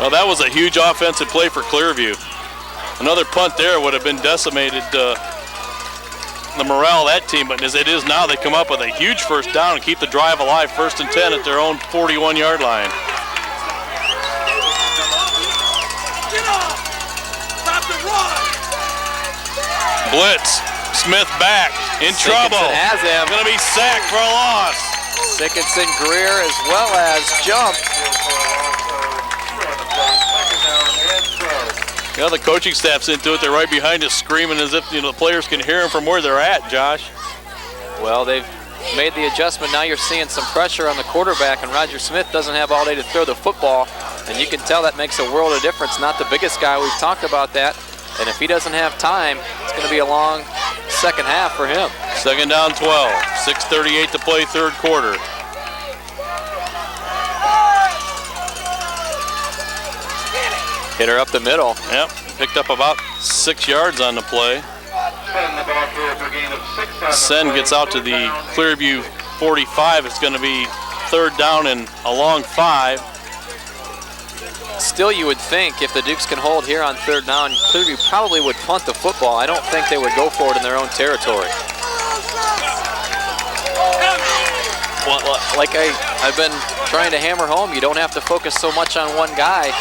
Well, that was a huge offensive play for Clearview. Another punt there would have been decimated the morale of that team, but as it is now, they come up with a huge first down and keep the drive alive, 1st and 10 at their own 41-yard line. Blitz, Smith back, in trouble. Has him. Gonna be sacked for a loss. Sickinson, Greer, as well as Jump. You know, the coaching staff's into it. They're right behind us screaming as if, the players can hear them from where they're at, Josh. Well, they've made the adjustment. Now you're seeing some pressure on the quarterback, and Roger Smith doesn't have all day to throw the football, and you can tell that makes a world of difference. Not the biggest guy. We've talked about that. And if he doesn't have time, it's going to be a long second half for him. 2nd down 12, 6:38 to play, 3rd quarter. Hitter up the middle. Yep, picked up about 6 yards on the play. Sen gets out to the Clearview 45. It's going to be 3rd down and a long 5. Still, you would think if the Dukes can hold here on 3rd down, Clearview probably would punt the football. I don't think they would go for it in their own territory. Well, like I've been trying to hammer home, you don't have to focus so much on one guy.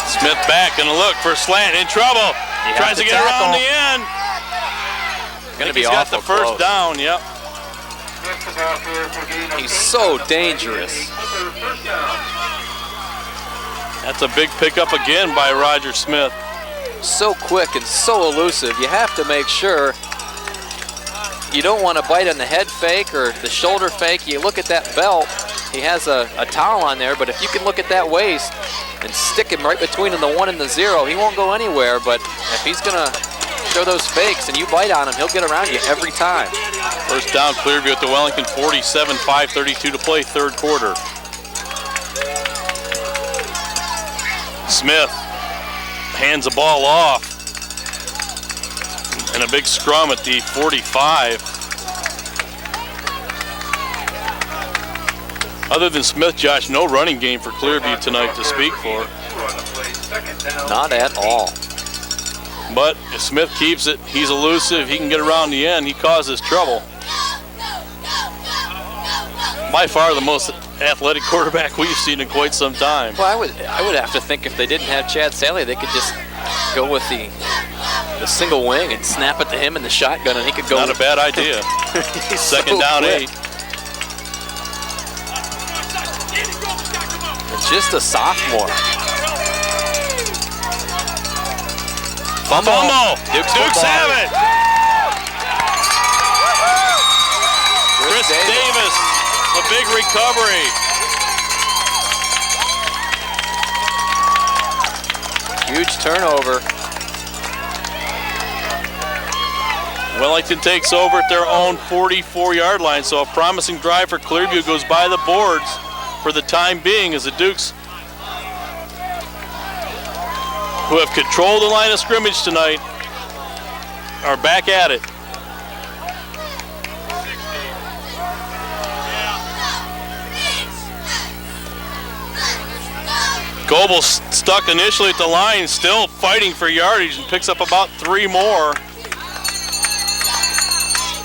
Smith back and a look for slant, in trouble. Tries to get around the end. Gonna be he's got the first close. down, yep. He's so dangerous. That's a big pickup again by Roger Smith. So quick and so elusive. You have to make sure you don't want to bite on the head fake or the shoulder fake. You look at that belt. He has a towel on there, but if you can look at that waist and stick him right between the 1 and the 0, he won't go anywhere. But if he's going to show those fakes and you bite on him, he'll get around you every time. First down, Clearview at the Wellington 47, 5:32 to play, 3rd quarter. Smith hands the ball off. And a big scrum at the 45. Other than Smith, Josh, no running game for Clearview tonight to speak for. Not at all. But if Smith keeps it, he's elusive, he can get around the end, he causes trouble. By far the most athletic quarterback we've seen in quite some time. Well, I would have to think if they didn't have Chad Sally, they could just go with the single wing and snap it to him in the shotgun, and he could go. Not a bad idea. 2nd down, 8. Just a sophomore. Fumble. Dukes have it. Chris Davis, a big recovery. Huge turnover. Wellington takes over at their own 44-yard line, so a promising drive for Clearview goes by the boards for the time being as the Dukes, who have controlled the line of scrimmage tonight, are back at it. Goebel's stuck initially at the line, still fighting for yardage, and picks up about 3 more.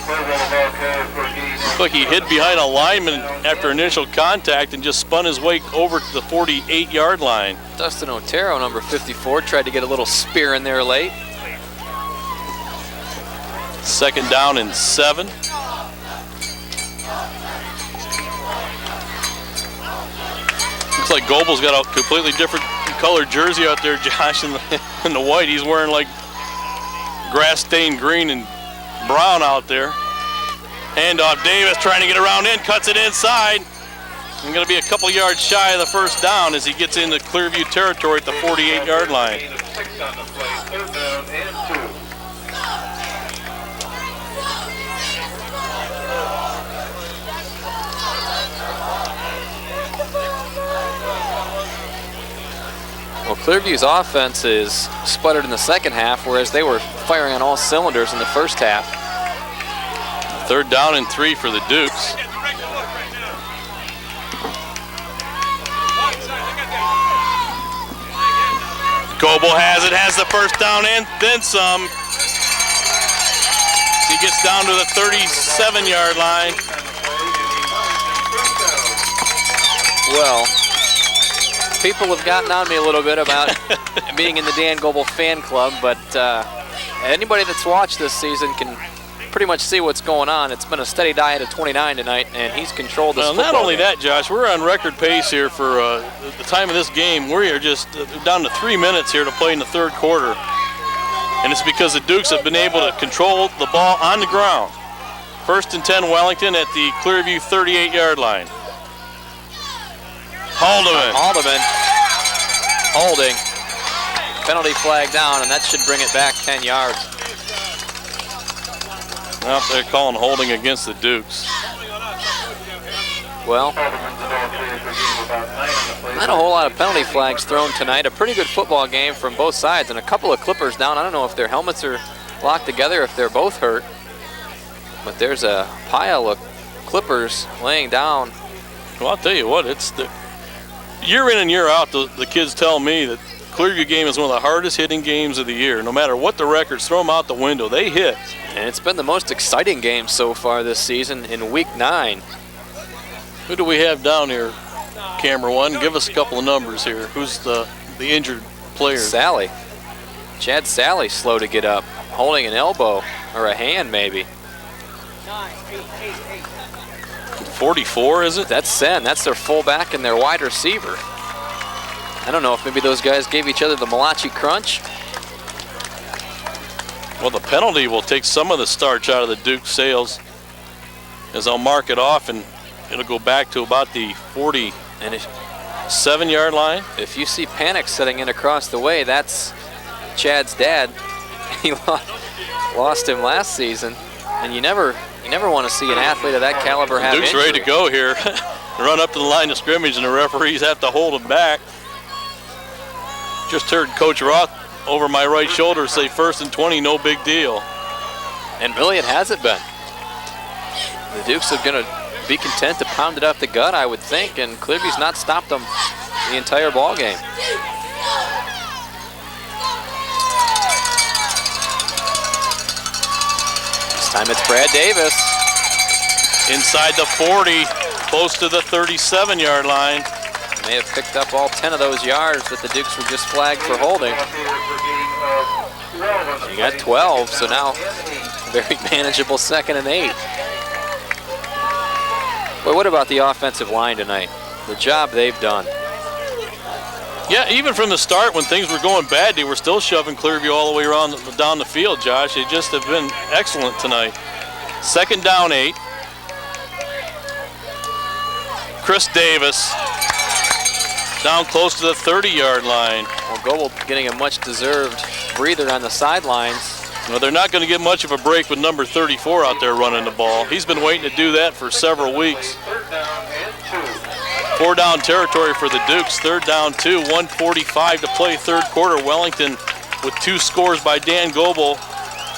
Looks like he hid behind a lineman after initial contact and just spun his way over to the 48-yard line. Dustin Otero, number 54, tried to get a little spear in there late. 2nd down and 7. Looks like Goebel's got a completely different colored jersey out there, Josh, in the white. He's wearing like grass-stained green and brown out there. Handoff, Davis trying to get around in, cuts it inside. I'm going to be a couple yards shy of the first down as he gets into Clearview territory at the 48-yard line. Clearview's offense is sputtered in the second half, whereas they were firing on all cylinders in the first half. 3rd down and 3 for the Dukes. Goebel has it, has the first down and then some. He gets down to the 37-yard line. Well, people have gotten on me a little bit about being in the Dan Goebel fan club, but anybody that's watched this season can pretty much see what's going on. It's been a steady diet of 29 tonight, and he's controlled this football not only game. that, Josh, we're on record pace here for the time of this game. We are just down to 3 minutes here to play in the 3rd quarter. And it's because the Dukes have been able to control the ball on the ground. 1st and 10 Wellington at the Clearview 38-yard line. Haldeman. Holding. Penalty flag down, and that should bring it back 10 yards. Well, they're calling holding against the Dukes. Well, not a whole lot of penalty flags thrown tonight. A pretty good football game from both sides, and a couple of Clippers down. I don't know if their helmets are locked together, if they're both hurt. But there's a pile of Clippers laying down. Well, I'll tell you what, it's the year in and year out, the kids tell me that Clearview game is one of the hardest hitting games of the year. No matter what the records, throw them out the window, they hit. And it's been the most exciting game so far this season in week 9. Who do we have down here, camera one? Give us a couple of numbers here. Who's the injured player? Sally. Chad Sally slow to get up, holding an elbow or a hand maybe. 44, is it? That's Sen. That's their fullback and their wide receiver. I don't know if maybe those guys gave each other the Malachi crunch. Well, the penalty will take some of the starch out of the Duke sails, as I'll mark it off, and it'll go back to about the 47-yard line. If you see panic setting in across the way, that's Chad's dad. He lost him last season, and you never want to see an athlete of that caliber have Duke's injury. ready to go here. Run up to the line of scrimmage, and the referees have to hold him back. Just heard Coach Roth over my right shoulder say 1st and 20, no big deal. And really it hasn't been. The Dukes are going to be content to pound it up the gut, I would think, and Clearview's not stopped them the entire ball game. This time it's Brad Davis. Inside the 40, close to the 37-yard line. May have picked up all 10 of those yards that the Dukes were just flagged for holding. You got 12, so now very manageable 2nd and 8. But what about the offensive line tonight? The job they've done. Yeah, even from the start when things were going bad, they were still shoving Clearview all the way around down the field, Josh. They just have been excellent tonight. 2nd down 8. Chris Davis down close to the 30-yard line. Well, Goebel getting a much-deserved breather on the sidelines. Well, they're not going to get much of a break with number 34 out there running the ball. He's been waiting to do that for several weeks. 4-down territory for the Dukes. 3rd down 2, 1:45 to play 3rd quarter. Wellington with 2 scores by Dan Goebel,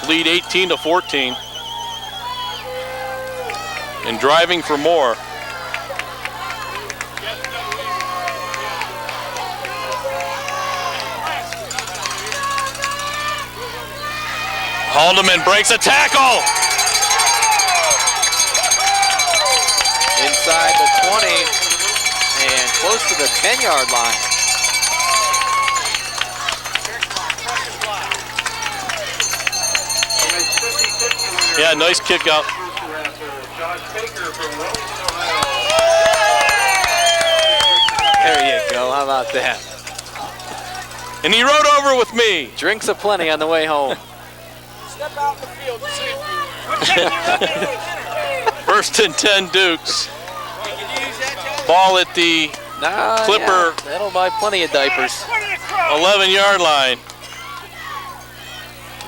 lead 18-14. And driving for more. Haldeman breaks a tackle. Inside the 20 and close to the 10-yard line. Yeah, nice kick out. There you go. How about that? And he rode over with me. Drinks aplenty on the way home. Step out in the field and see. 1st and 10 Dukes. Ball at the Clipper. Yeah, that'll buy plenty of diapers. 11-yard line.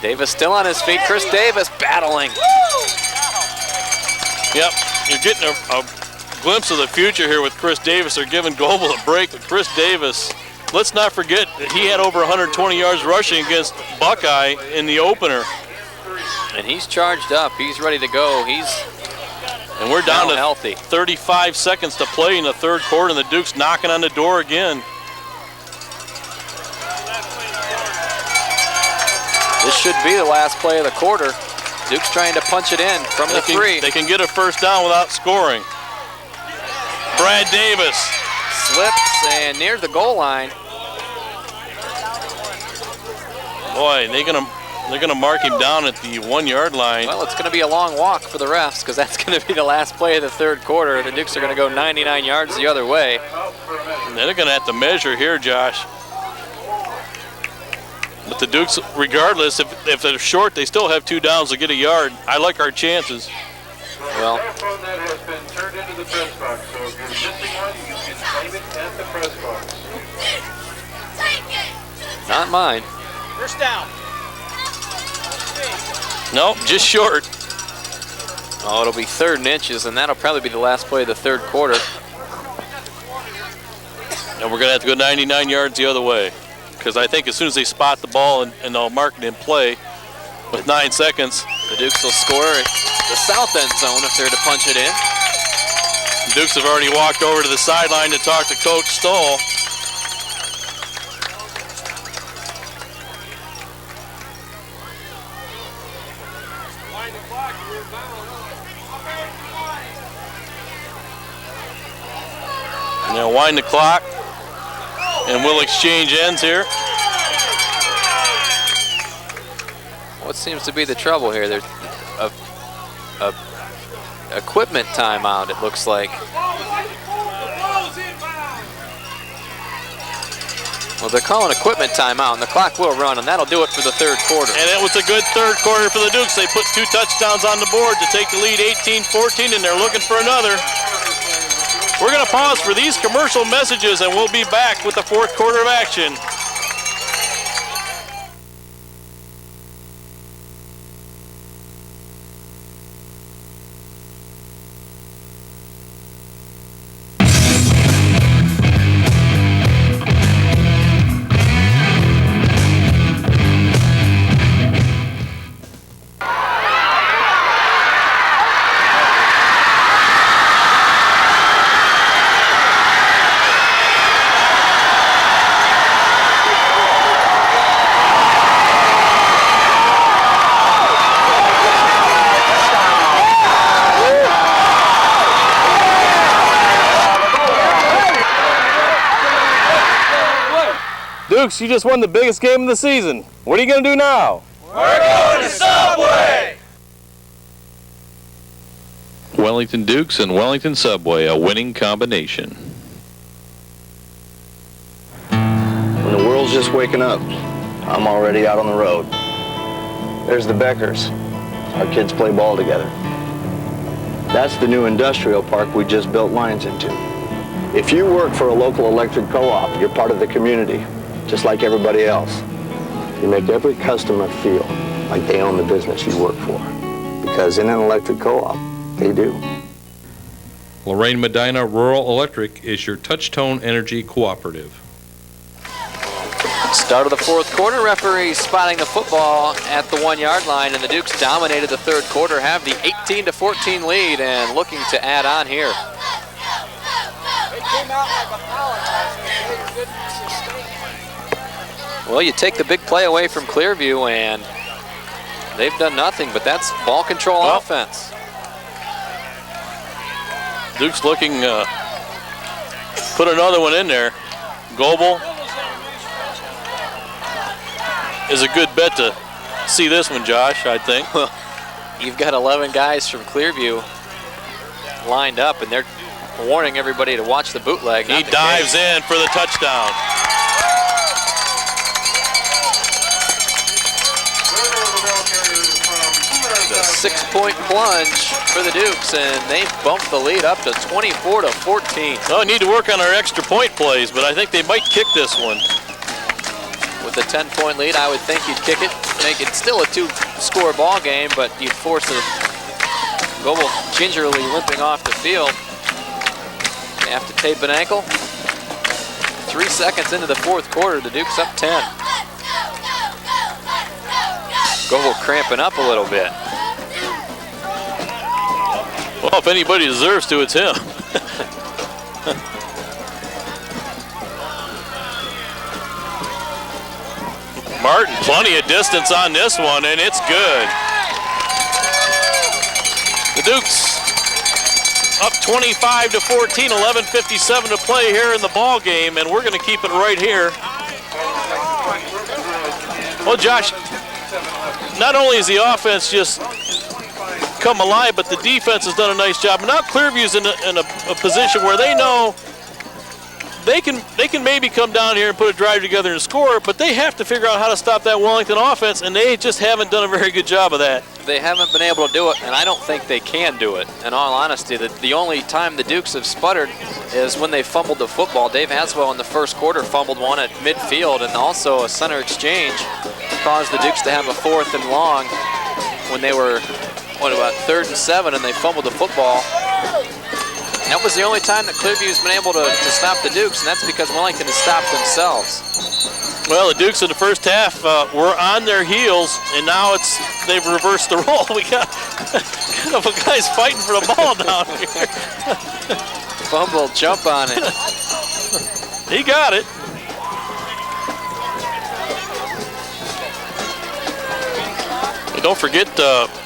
Davis still on his feet. Chris Davis battling. Yep, you're getting a glimpse of the future here with Chris Davis. They're giving Goebel a break, but Chris Davis let's not forget that he had over 120 yards rushing against Buckeye in the opener. And he's charged up. He's ready to go. And we're down to healthy. 35 seconds to play in the third quarter, and the Duke's knocking on the door again. This should be the last play of the quarter. Duke's trying to punch it in from the 3. They can get a first down without scoring. Brad Davis slips and near the goal line. Boy, they're gonna mark him down at the 1 yard line. Well, it's gonna be a long walk for the refs because that's gonna be the last play of the third quarter. The Dukes are gonna go 99 yards the other way. And they're gonna have to measure here, Josh. But the Dukes, regardless, if they're short, they still have 2 downs to get a yard. I like our chances. Well, That has been turned into the press box, so if you're missing one, you can claim it at the press box. not mine. First down. Nope, just short. Oh, it'll be 3rd and inches, and that'll probably be the last play of the third quarter. And we're gonna have to go 99 yards the other way. Because I think as soon as they spot the ball and they'll mark it in play, with 9 seconds, the Dukes will score at the south end zone if they're to punch it in. The Dukes have already walked over to the sideline to talk to Coach Stoll. Now wind the clock, and we'll exchange ends here. What seems to be the trouble here? There's a equipment timeout, it looks like. Well, they're calling equipment timeout, and the clock will run, and that'll do it for the third quarter. And it was a good third quarter for the Dukes. They put 2 touchdowns on the board to take the lead 18-14, and they're looking for another. We're going to pause for these commercial messages, and we'll be back with the fourth quarter of action. Dukes, you just won the biggest game of the season. What are you going to do now? We're going to Subway! Wellington Dukes and Wellington Subway, a winning combination. When the world's just waking up, I'm already out on the road. There's the Beckers. Our kids play ball together. That's the new industrial park we just built lines into. If you work for a local electric co-op, you're part of the community, just like everybody else. You make every customer feel like they own the business you work for. Because in an electric co-op, they do. Lorraine Medina Rural Electric is your touch-tone energy cooperative. Start of the fourth quarter, referee spotting the football at the 1 yard line, and the Dukes dominated the third quarter, have the 18-14 lead, and looking to add on here. It came out like a powerhouse. They couldn't sustain it. Well, you take the big play away from Clearview, and they've done nothing, but that's ball control offense. Duke's looking, put another one in there. Goebel is a good bet to see this one, Josh, I think. You've got 11 guys from Clearview lined up, and they're warning everybody to watch the bootleg. He dives in for the touchdown. The 6-point plunge for the Dukes, and they've bumped the lead up to 24-14. Well, we need to work on our extra point plays, but I think they might kick this one. With a 10-point lead, I would think you'd kick it, make it still a 2-score ball game, but you'd force a Goebel gingerly limping off the field. You have to tape an ankle. 3 seconds into the fourth quarter, the Dukes up 10. Goble cramping up a little bit. Well, if anybody deserves to, it's him. Martin, plenty of distance on this one, and it's good. The Dukes up 25-14, 11:57 to play here in the ball game, and we're going to keep it right here. Well, Josh, not only is the offense just come alive, but the defense has done a nice job. Now Clearview's in a position where they know they can maybe come down here and put a drive together and score, but they have to figure out how to stop that Wellington offense, and they just haven't done a very good job of that. They haven't been able to do it, and I don't think they can do it. In all honesty, the only time the Dukes have sputtered is when they fumbled the football. Dave Haswell in the first quarter fumbled one at midfield, and also a center exchange caused the Dukes to have a 4th and long when they were, about 3rd and 7, and they fumbled the football. That was the only time that Clearview's been able to stop the Dukes, and that's because Wellington has stopped themselves. Well, the Dukes in the first half were on their heels, and now they've reversed the role. We got kind of a guy's fighting for the ball down here. Fumble, jump on it. He got it. And don't forget,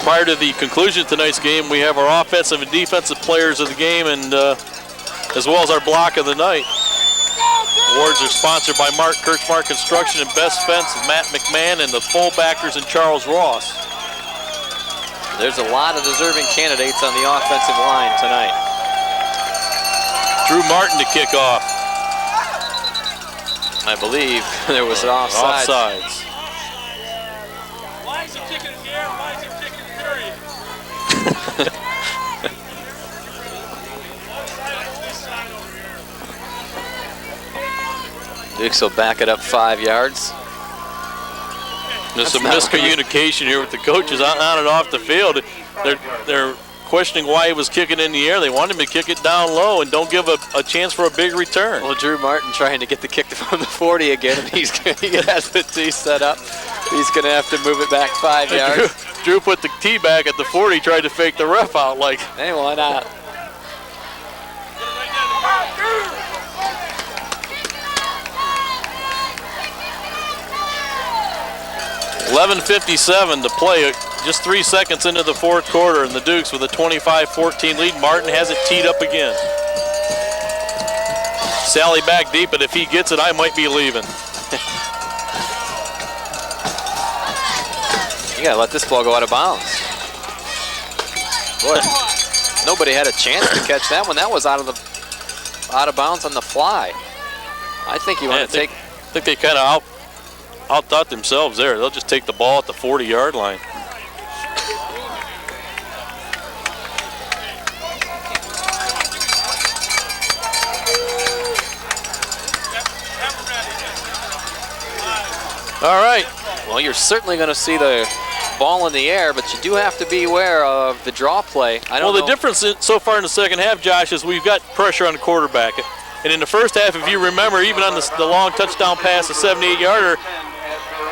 prior to the conclusion of tonight's game, we have our offensive and defensive players of the game, and as well as our block of the night. Awards are sponsored by Mark Kirchmark Construction and Best Fence, Matt McMahon, and the fullbackers and Charles Ross. There's a lot of deserving candidates on the offensive line tonight. Drew Martin to kick off. I believe there was an offside. Offsides. Why is he kicking in the air? Why is he kicking period? Dukes will back it up 5 yards. There's some miscommunication here with the coaches on and off the field. They're questioning why he was kicking in the air. They want him to kick it down low and don't give a chance for a big return. Well, Drew Martin trying to get the kick from the 40 again, and he has the tee set up. He's going to have to move it back 5 yards. Drew put the tee back at the 40, tried to fake the ref out like. Hey, why not? $11:57 to play, just 3 seconds into the fourth quarter, and the Dukes with a 25-14 lead. Martin has it teed up again. Sally back deep, but if he gets it, I might be leaving. You gotta let this ball go out of bounds. Boy, nobody had a chance to catch that one. That was out of bounds on the fly. I think you want to take. I think they kind of outthought themselves there. They'll just take the ball at the 40-yard line. All right. Well, you're certainly going to see the ball in the air, but you do have to be aware of the draw play. The difference so far in the second half, Josh, is we've got pressure on the quarterback. And in the first half, if you remember, even on the long touchdown pass, the 78-yarder,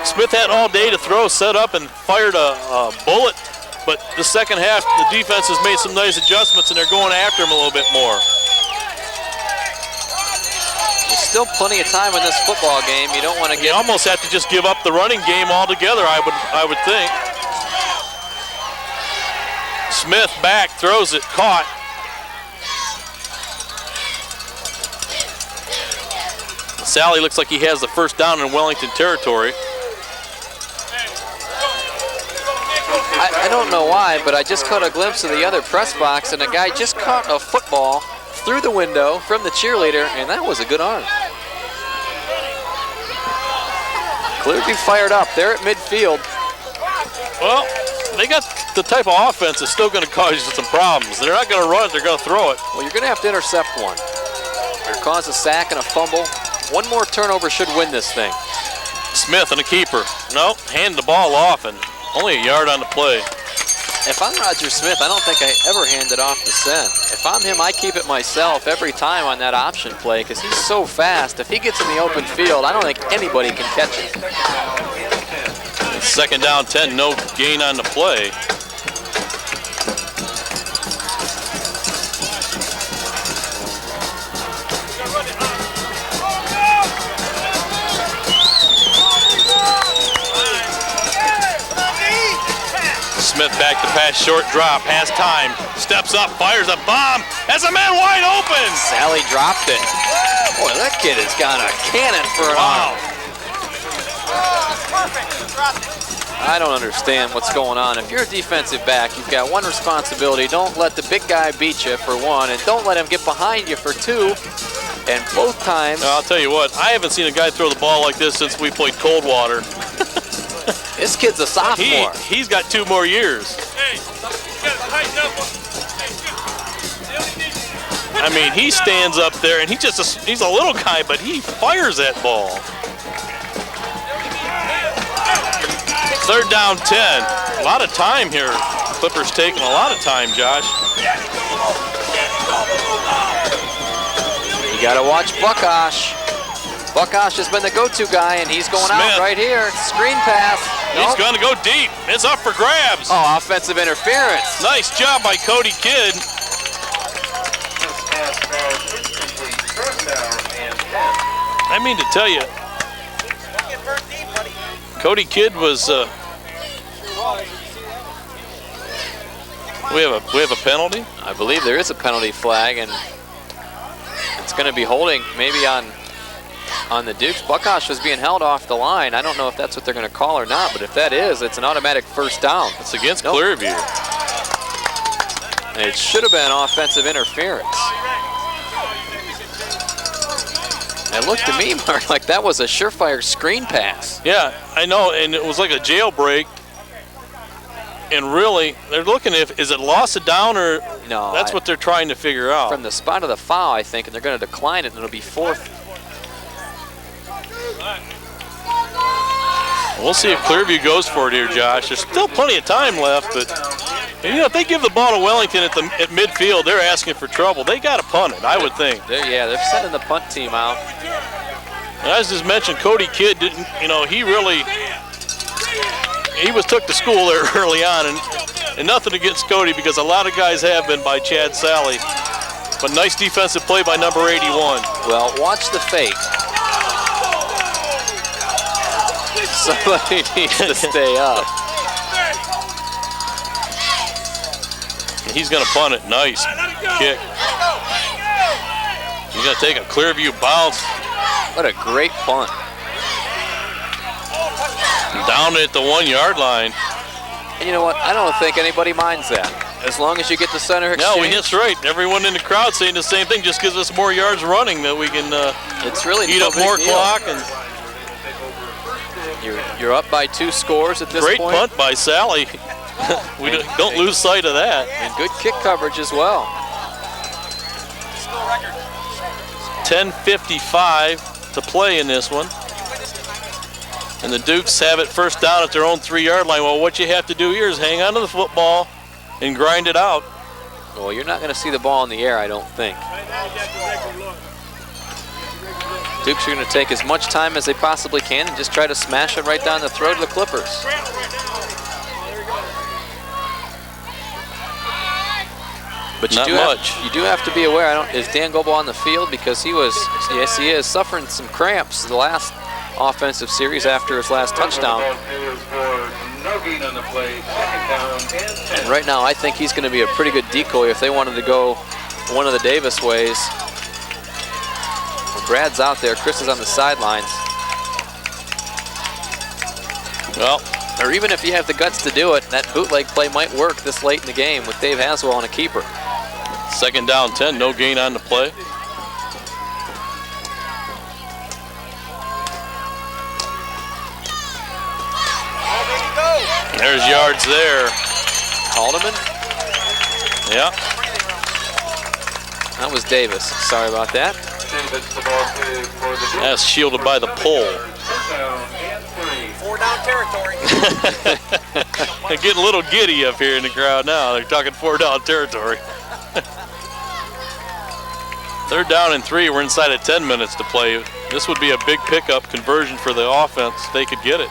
Smith had all day to throw, set up, and fired a bullet. But the second half, the defense has made some nice adjustments, and they're going after him a little bit more. There's still plenty of time in this football game. You don't want to get. You almost have to just give up the running game altogether, I would think. Smith back, throws it, caught. Sally looks like he has the first down in Wellington territory. I don't know why, but I just caught a glimpse of the other press box, and a guy just caught a football through the window from the cheerleader, and that was a good arm. Clearview fired up. They're at midfield. Well, they got the type of offense that's still going to cause you some problems. They're not going to run it, they're going to throw it. Well, you're going to have to intercept one. Or cause a sack and a fumble. One more turnover should win this thing. Smith and a keeper. No, hand the ball off, and only a yard on the play. If I'm Roger Smith, I don't think I ever hand it off to Sen. If I'm him, I keep it myself every time on that option play because he's so fast. If he gets in the open field, I don't think anybody can catch it. Second down 10, no gain on the play. Smith back to pass, short drop, has time, steps up, fires a bomb, has a man wide open. Sally dropped it. Boy, that kid has got a cannon for an arm. I don't understand what's going on. If you're a defensive back, you've got one responsibility. Don't let the big guy beat you for one, and don't let him get behind you for two. And both times... I'll tell you what, I haven't seen a guy throw the ball like this since we played Coldwater. This kid's a sophomore. He's got 2 more years. I mean, he stands up there, and he's a little guy, but he fires that ball. Third down 10. A lot of time here. Clippers taking a lot of time, Josh. You got to watch Buckosh. Buckosh has been the go-to guy, and he's going out right here. Screen pass. He's going to go deep. It's up for grabs. Oh, offensive interference. Nice job by Cody Kidd. I mean to tell you, Cody Kidd was. We have a penalty. I believe there is a penalty flag, and it's going to be holding maybe on the Dukes. Buckosh was being held off the line. I don't know if that's what they're going to call or not, but if that is, it's an automatic first down. It's against Clearview. It should have been offensive interference. It looked to me, Mark, like that was a surefire screen pass. Yeah, I know, and it was like a jailbreak. And really, they're looking is it loss of down or no? That's what they're trying to figure out. From the spot of the foul, I think, and they're going to decline it, and it'll be fourth. We'll see if Clearview goes for it here, Josh. There's still plenty of time left, but if they give the ball to Wellington at midfield, they're asking for trouble. They got to punt it, I would think. They're sending the punt team out. And as just mentioned, Cody Kidd didn't. He was took to school there early on, and nothing against Cody because a lot of guys have been by Chad Sally. But nice defensive play by number 81. Well, watch the fake. Somebody needs to stay up. He's going to punt it. Nice kick. He's going to take a Clearview bounce. What a great punt. Down at the 1 yard line. And you know what? I don't think anybody minds that. As long as you get the center exchange. No, that's right. Everyone in the crowd saying the same thing. Just gives us more yards running that we can it's really eat up more clock. And you're up by 2 scores at this point. Great punt by Sally. We don't lose sight of that. And good kick coverage as well. 10:55 to play in this one. And the Dukes have it first down at their own 3 yard line. Well, what you have to do here is hang on to the football and grind it out. Well, you're not going to see the ball in the air, I don't think. Dukes are going to take as much time as they possibly can and just try to smash it right down the throat of the Clippers. But you do have to be aware. Is Dan Goebel on the field? Because he is suffering some cramps the last offensive series after his last touchdown. And right now, I think he's going to be a pretty good decoy if they wanted to go one of the Davis ways. Well, Brad's out there. Chris is on the sidelines. Well, or even if you have the guts to do it, that bootleg play might work this late in the game with Dave Haswell on a keeper. Second down 10, no gain on the play. There's yards there. Haldeman? Yeah. That was Davis. Sorry about that. That's shielded by the pole. 4-down territory. They're getting a little giddy up here in the crowd now. They're talking 4-down territory. 3rd down and 3. We're inside of 10 minutes to play. This would be a big pickup conversion for the offense. They could get it.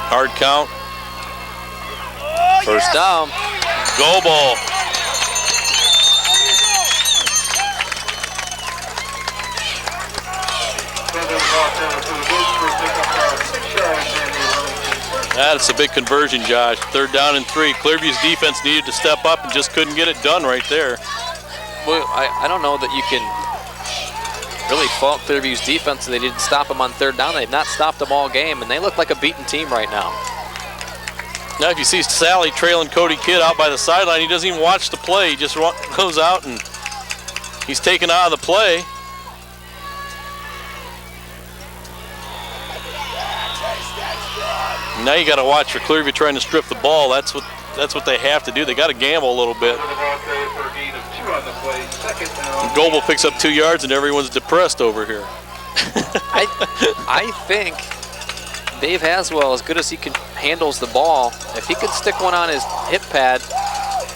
Hard count. First down. Go ball. That's a big conversion, Josh. 3rd down and 3. Clearview's defense needed to step up and just couldn't get it done right there. Well, I don't know that you can really fault Clearview's defense. They didn't stop them on 3rd down. They've not stopped them all game, and they look like a beaten team right now. Now, if you see Sally trailing Cody Kidd out by the sideline, he doesn't even watch the play. He just goes out and he's taken out of the play. Now you got to watch for Clearview trying to strip the ball. That's what they have to do. They got to gamble a little bit. Goebel picks up 2 yards and everyone's depressed over here. I think Dave Haswell, as good as he handles the ball, if he could stick one on his hip pad,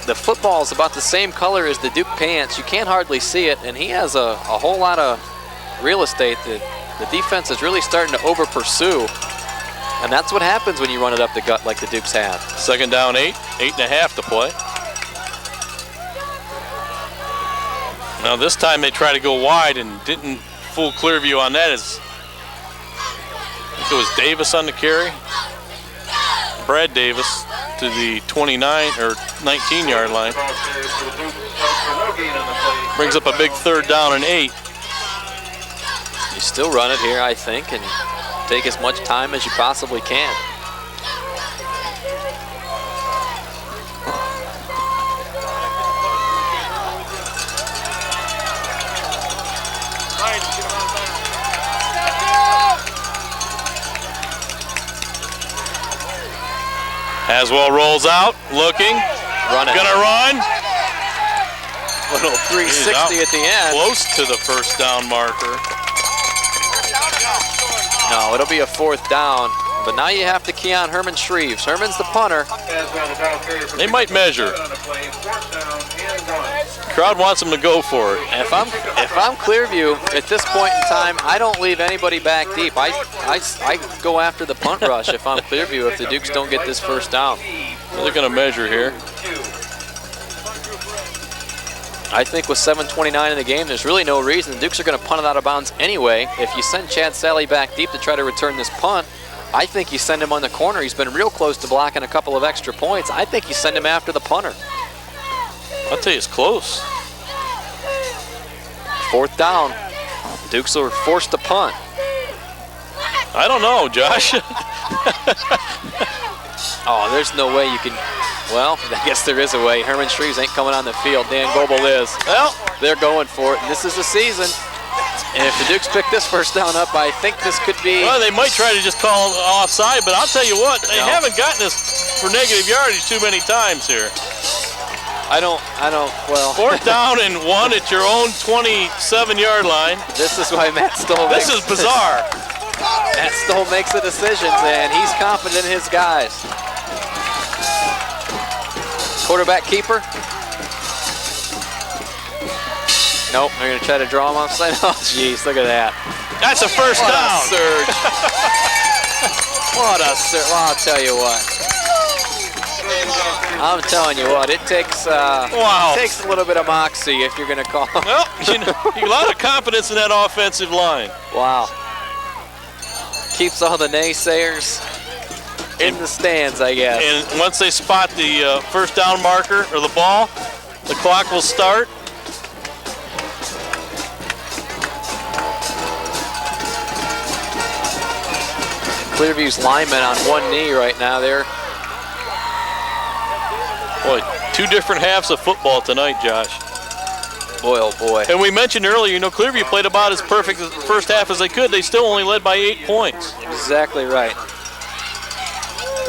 the football is about the same color as the Duke pants. You can't hardly see it, and he has a whole lot of real estate that the defense is really starting to over-pursue. And that's what happens when you run it up the gut like the Dukes have. 2nd down, 8. 8.5 to play. Now this time they try to go wide and didn't fool Clearview on that. I think it was Davis on the carry. Brad Davis to the 29 or 19-yard line. Brings up a big 3rd down and 8. You still run it here, I think, and take as much time as you possibly can. Haswell rolls out, looking, gonna run. Little 360 at the end. Close to the 1st down marker. No, it'll be a 4th down. But now you have to key on Herman Shreves. Herman's the punter. They might measure. Crowd wants them to go for it. If I'm Clearview at this point in time, I don't leave anybody back deep. I go after the punt rush if I'm Clearview if the Dukes don't get this 1st down. They're going to measure here. I think with 7:29 in the game, there's really no reason. The Dukes are going to punt it out of bounds anyway. If you send Chad Sally back deep to try to return this punt, I think you send him on the corner. He's been real close to blocking a couple of extra points. I think you send him after the punter. I'll tell you, it's close. 4th down. Dukes are forced to punt. I don't know, Josh. Oh, there's no way you can. Well, I guess there is a way. Herman Shreves ain't coming on the field. Dan Goebel is. Well, they're going for it, and this is the season. And if the Dukes pick this 1st down up, I think this could be. Well, they might try to just call offside, but I'll tell you what, they haven't gotten this for negative yardage too many times here. Well. 4th down and 1 at your own 27-yard line. This is why Matt Stoll This is bizarre. Matt Stoll makes the decisions, and he's confident in his guys. Quarterback keeper. Nope, they're going to try to draw him offside. Oh, jeez, look at that. That's a 1st down. What a surge. What a surge. Well, I'll tell you what. I'm telling you what, it takes takes a little bit of moxie if you're going to call. Well, you know, a lot of confidence in that offensive line. Wow. Keeps all the naysayers in the stands, I guess. And once they spot the 1st down marker or the ball, the clock will start. Clearview's linemen on one knee right now. They're Boy, 2 different halves of football tonight, Josh. Boy, oh boy. And we mentioned earlier, you know, Clearview played about as perfect as the 1st half as they could. They still only led by 8 points. Exactly right.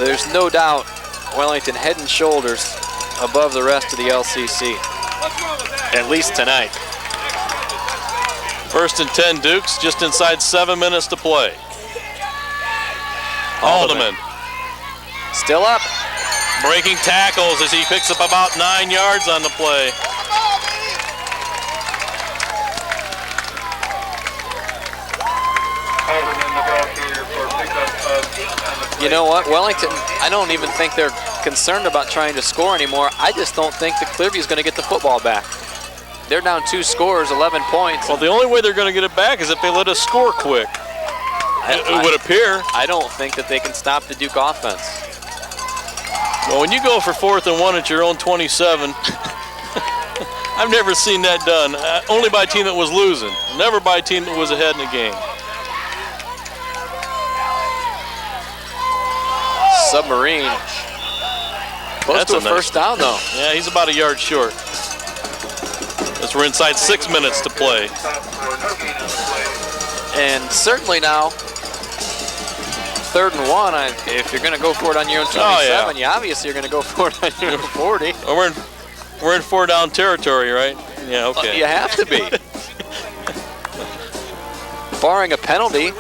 There's no doubt Wellington head and shoulders above the rest of the LCC, at least tonight. First and 10 Dukes, just inside 7 minutes to play. Haldeman. Still up. Breaking tackles as he picks up about 9 yards on the play. You know what, Wellington, I don't even think they're concerned about trying to score anymore. I just don't think that Clearview is going to get the football back. They're down 2 scores, 11 points. Well, the only way they're going to get it back is if they let us score quick. It would appear. I don't think that they can stop the Duke offense. Well, when you go for 4th and 1 at your own 27, I've never seen that done. Only by a team that was losing, never by a team that was ahead in the game. Submarine. Close to a first down, though. Yeah, he's about a yard short. As we're inside 6 minutes to play. And certainly now, 3rd and 1, if you're going to go for it on your own 27, you obviously are going to go for it on your own 40. Well, we're in 4-down territory, right? Yeah, okay. You have to be. Barring a penalty.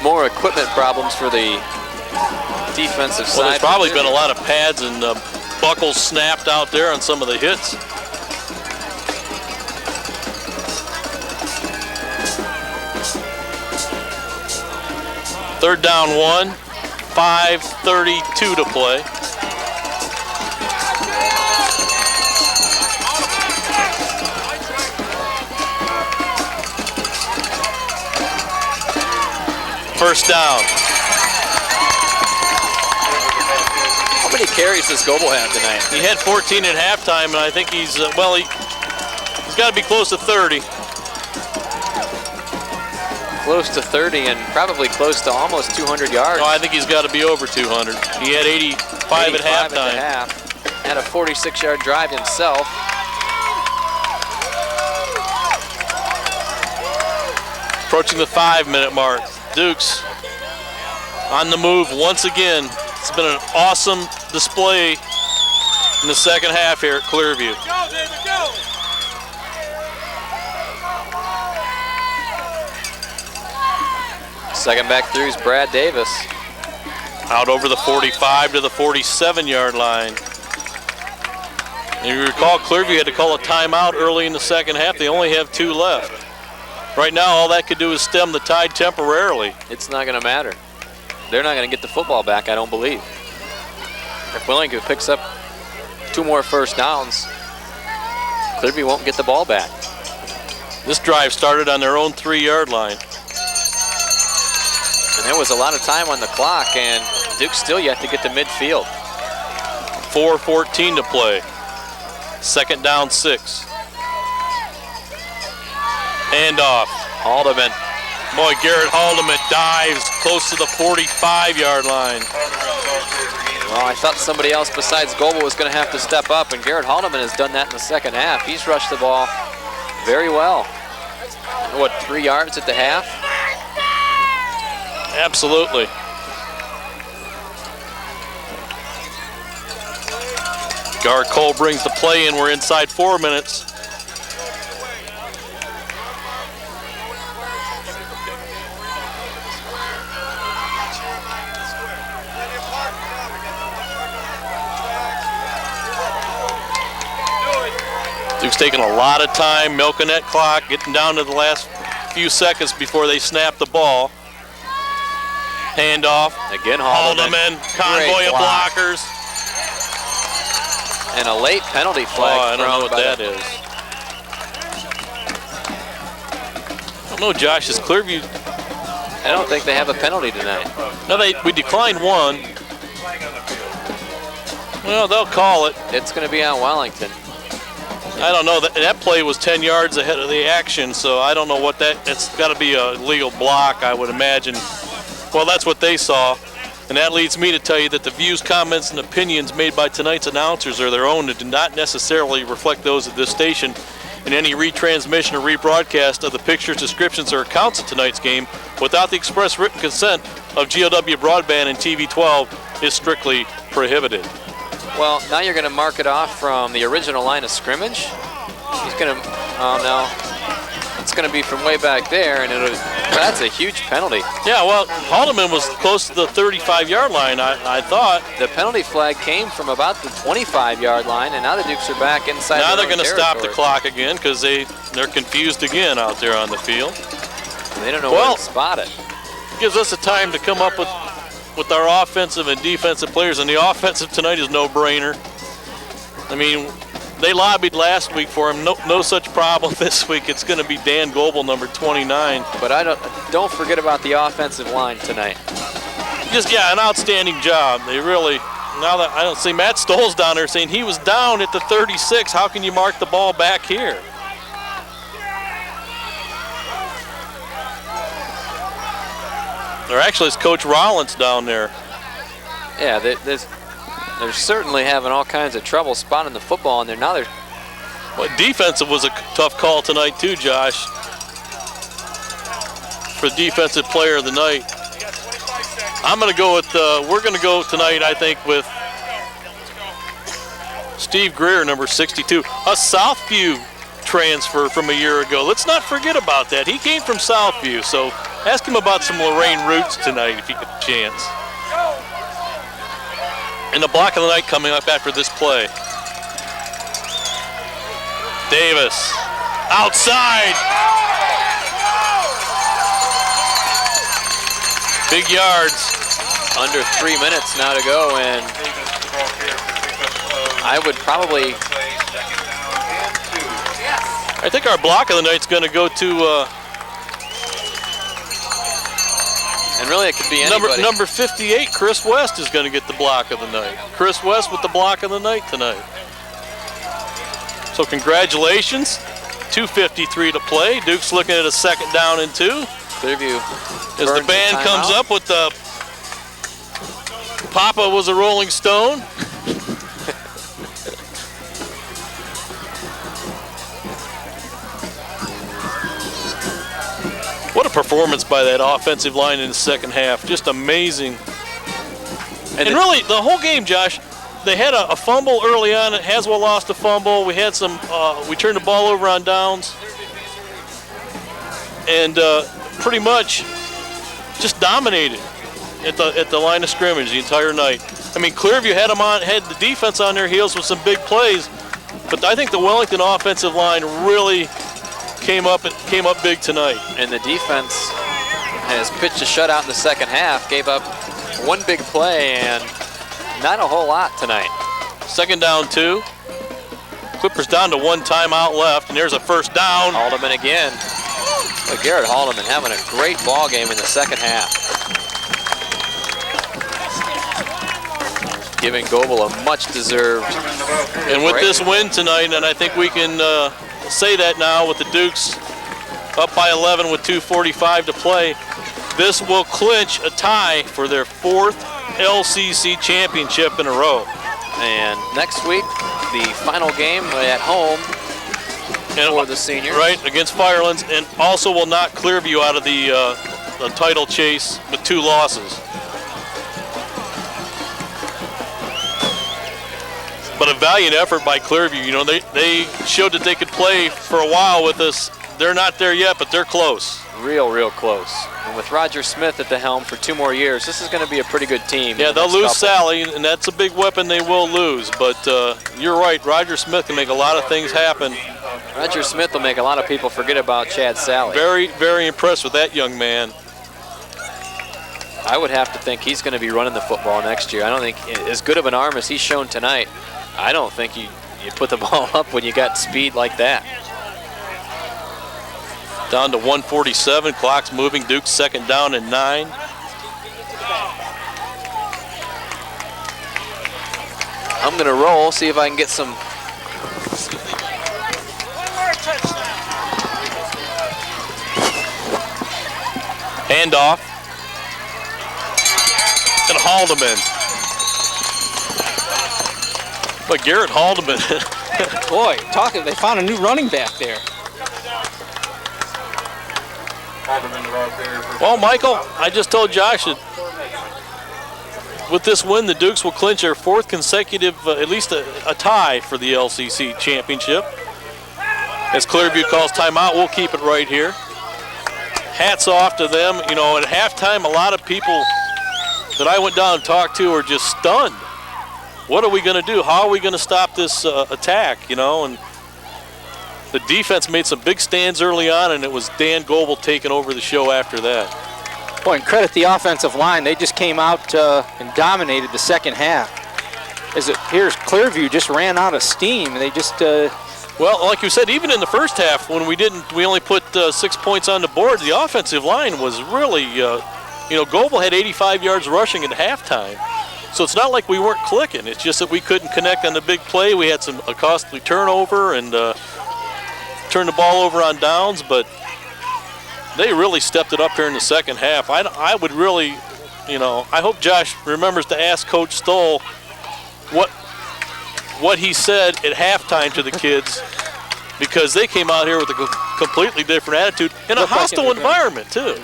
More equipment problems for the defensive side. Well, there's probably been a lot of pads and buckles snapped out there on some of the hits. Third down 1, 5:32 to play. First down. How many carries does Goebel have tonight? He had 14 at halftime, and I think he's, he's got to be close to 30. Close to 30 and probably close to almost 200 yards. No, I think he's got to be over 200. He had 85 at halftime. Had a 46-yard drive himself. Approaching the 5-minute mark. Dukes on the move once again. It's been an awesome display in the second half here at Clearview. Go, David, go! Second back through is Brad Davis. Out over the 45 to the 47-yard line. And you recall Clearview had to call a timeout early in the second half. They only have 2 left. Right now, all that could do is stem the tide temporarily. It's not going to matter. They're not going to get the football back, I don't believe. If Wellington picks up 2 more first downs, Clearview won't get the ball back. This drive started on their own 3-yard line. And there was a lot of time on the clock, and Duke's still yet to get to midfield. 4:14 to play. Second down 6. Handoff. Haldeman. Boy, Garrett Haldeman dives close to the 45-yard line. Well, I thought somebody else besides Goebel was going to have to step up, and Garrett Haldeman has done that in the second half. He's rushed the ball very well. What, 3 yards at the half? Absolutely. Garrett Cole brings the play in. We're inside 4 minutes. Duke's taking a lot of time milking that clock, getting down to the last few seconds before they snap the ball. Handoff. Again, Haldeman. Convoy of blockers. And a late penalty flag. I don't know what that is. I don't know, Josh. Is Clearview? I don't think they have a penalty tonight. No, we declined 1. Well, they'll call it. It's going to be on Wellington. I don't know. That play was 10 yards ahead of the action, so I don't know what that. It's got to be a legal block, I would imagine. Well, that's what they saw. And that leads me to tell you that the views, comments, and opinions made by tonight's announcers are their own and do not necessarily reflect those of this station. And any retransmission or rebroadcast of the pictures, descriptions, or accounts of tonight's game without the express written consent of GLW Broadband and TV 12 is strictly prohibited. Well, now you're going to mark it off from the original line of scrimmage. He's gonna, oh no. It's gonna be from way back there, and that's a huge penalty. Yeah, well, Haldeman was close to the 35-yard line, I thought. The penalty flag came from about the 25-yard line, and now the Dukes are back inside Now their they're own going to stop the territory. clock again because they're confused again out there on the field. They don't know where to spot it. Gives us a time to come up with our offensive and defensive players, and the offensive tonight is no-brainer. I mean, they lobbied last week for him. No such problem this week. It's going to be Dan Goebel, number 29. But don't forget about the offensive line tonight. Just, yeah, an outstanding job. They really, now that I don't see Matt Stoll's down there saying he was down at the 36. How can you mark the ball back here? Or actually, it's Coach Rollins down there. Yeah, they're certainly having all kinds of trouble spotting the football in there. Now they're... Well, defensive was a tough call tonight too, Josh. For defensive player of the night. I'm going to go with, we're going to go tonight, I think, with Steve Greer, number 62. A Southview transfer from a year ago. Let's not forget about that. He came from Southview, so ask him about some Lorraine roots tonight if you get a chance. And the block of the night coming up after this play. Davis, outside. Big yards. Under 3 minutes now to go, and I would probably... I think our block of the night's going to go to... and really it could be anybody. Number 58, Chris West, is going to get the block of the night. Chris West with the block of the night tonight. So congratulations. 2:53 to play. Duke's looking at a 2nd down and 2. Clearview. As the band comes up with the Papa was a Rolling Stone. What a performance by that offensive line in the second half. Just amazing. And really, the whole game, Josh, they had a fumble early on. Haswell lost a fumble. We had some, we turned the ball over on downs. And pretty much just dominated at the line of scrimmage the entire night. I mean, Clearview had the defense on their heels with some big plays, but I think the Wellington offensive line really came up big tonight. And the defense has pitched a shutout in the second half, gave up one big play and not a whole lot tonight. 2nd down 2. Clippers down to 1 timeout left, and there's a 1st down. Haldeman again. But Garrett Haldeman having a great ball game in the second half. Giving Goebel a much-deserved. And with this win tonight, and I think we can say that now with the Dukes up by 11 with 2:45 to play, this will clinch a tie for their 4th LCC championship in a row. And next week, the final game at home for the seniors. Right, against Firelands, and also will knock Clearview out of the title chase with 2 losses. But a valiant effort by Clearview. You know, they showed that they could play for a while with us. They're not there yet, but they're close. Real close. And with Roger Smith at the helm for 2 more years, this is going to be a pretty good team. Yeah, they'll lose Sally, and that's a big weapon they will lose. But you're right, Roger Smith can make a lot of things happen. Roger Smith will make a lot of people forget about Chad Sally. Very impressed with that young man. I would have to think he's going to be running the football next year. I don't think, as good of an arm as he's shown tonight, I don't think you put the ball up when you got speed like that. Down to 1:47, clock's moving. Duke's 2nd down and 9. I'm going to roll, see if I can get some. Handoff. And Haldeman. But Garrett Haldeman. Boy, they found a new running back there. Well, Michael, I just told Josh that with this win, the Dukes will clinch their 4th consecutive, at least a tie for the LCC championship. As Clearview calls timeout, we'll keep it right here. Hats off to them. You know, at halftime, a lot of people that I went down and talked to were just stunned. What are we going to do? How are we going to stop this attack, you know? And the defense made some big stands early on, and it was Dan Goebel taking over the show after that. Boy, and credit the offensive line. They just came out and dominated the second half. As it appears, Clearview just ran out of steam. They just... Well, like you said, even in the first half, when we only put 6 points on the board, the offensive line was really, you know, Goebel had 85 yards rushing at halftime. So it's not like we weren't clicking. It's just that we couldn't connect on the big play. We had a costly turnover and turned the ball over on downs, but they really stepped it up here in the second half. I would really, you know, I hope Josh remembers to ask Coach Stoll what he said at halftime to the kids, because they came out here with a completely different attitude in a hostile environment too.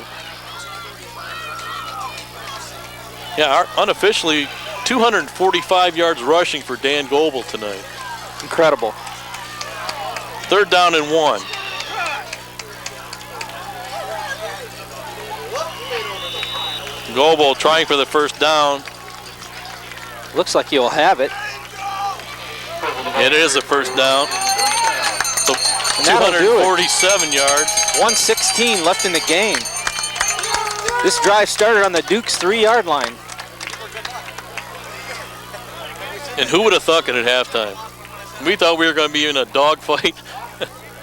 Yeah, unofficially 245 yards rushing for Dan Goebel tonight. Incredible. 3rd down and 1. Goebel trying for the first down. Looks like he'll have it. It is a first down. So 247 yards. 1:16 left in the game. This drive started on the Duke's 3-yard line. And who would have thought it at halftime? We thought we were going to be in a dogfight.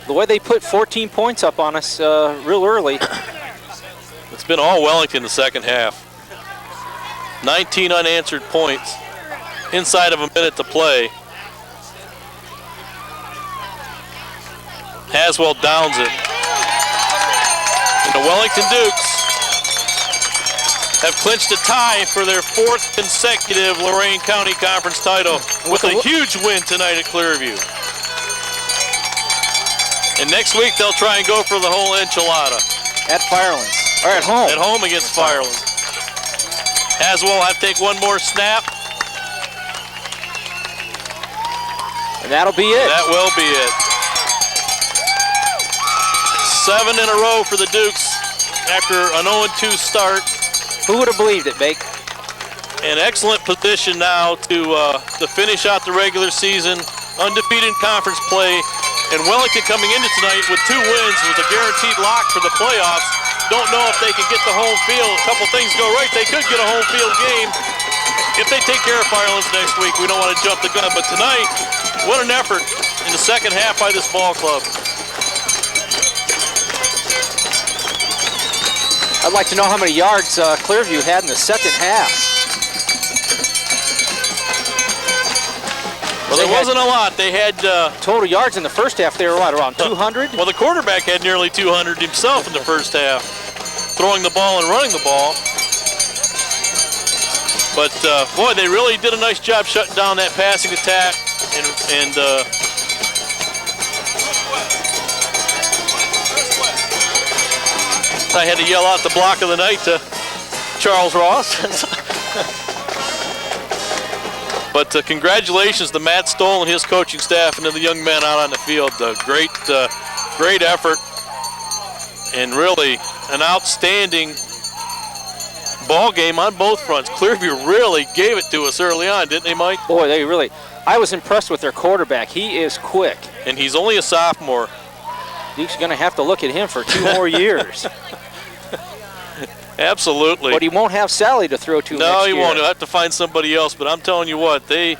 The way they put 14 points up on us real early. It's been all Wellington the second half. 19 unanswered points inside of a minute to play. Haswell downs it. And the Wellington Dukes have clinched a tie for their 4th consecutive Lorain County Conference title with a huge win tonight at Clearview. And next week they'll try and go for the whole enchilada. At Firelands, or at home. At home against Firelands. Haswell will have to take one more snap. And that'll be it. That will be it. 7 in a row for the Dukes after an 0-2 start. Who would have believed it, Bake? An excellent position now to finish out the regular season, undefeated in conference play, and Wellington coming into tonight with 2 wins with a guaranteed lock for the playoffs. Don't know if they can get the home field. A couple things go right, they could get a home field game. If they take care of Firelands next week, we don't want to jump the gun, but tonight, what an effort in the second half by this ball club. I'd like to know how many yards Clearview had in the second half. Well, there wasn't a lot. They had total yards in the first half. They were what, around 200? Well, the quarterback had nearly 200 himself in the first half, throwing the ball and running the ball. But boy, they really did a nice job shutting down that passing attack, and I had to yell out the block of the night to Charles Ross. But congratulations to Matt Stoll and his coaching staff and to the young men out on the field. Great effort, and really an outstanding ball game on both fronts. Clearview really gave it to us early on, didn't they, Mike? Boy, they really. I was impressed with their quarterback. He is quick. And he's only a sophomore. Duke's going to have to look at him for 2 more years. Absolutely. But he won't have Sally to throw to next year. No, he won't. He'll have to find somebody else. But I'm telling you what, they've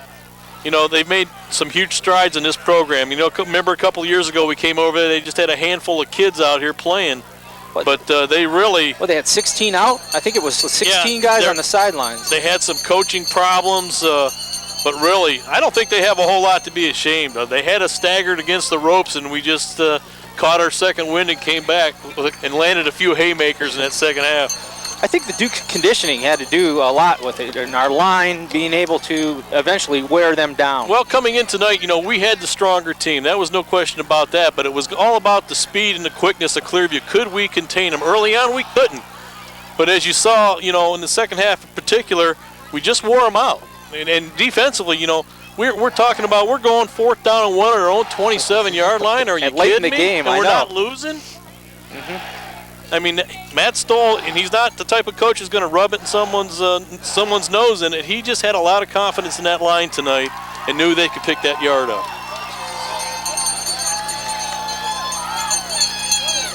made some huge strides in this program. You know, remember a couple of years ago we came over there, they just had a handful of kids out here playing. But they really... Well, they had 16 out? I think it was 16 guys on the sidelines. They had some coaching problems, but really, I don't think they have a whole lot to be ashamed of. They had us staggered against the ropes, and we just caught our second wind and came back and landed a few haymakers in that second half. I think the Duke's conditioning had to do a lot with it, and our line being able to eventually wear them down. Well, coming in tonight, we had the stronger team. That was no question about that, but it was all about the speed and the quickness of Clearview. Could we contain them? Early on, we couldn't. But as you saw, in the second half in particular, we just wore them out. And defensively, we're talking about we're going 4th down and 1 on our own 27-yard line. Are you And late kidding in the me? game, And I we're know. not losing? I mean, Matt Stoll, and he's not the type of coach who's going to rub it in someone's nose in it. He just had a lot of confidence in that line tonight and knew they could pick that yard up.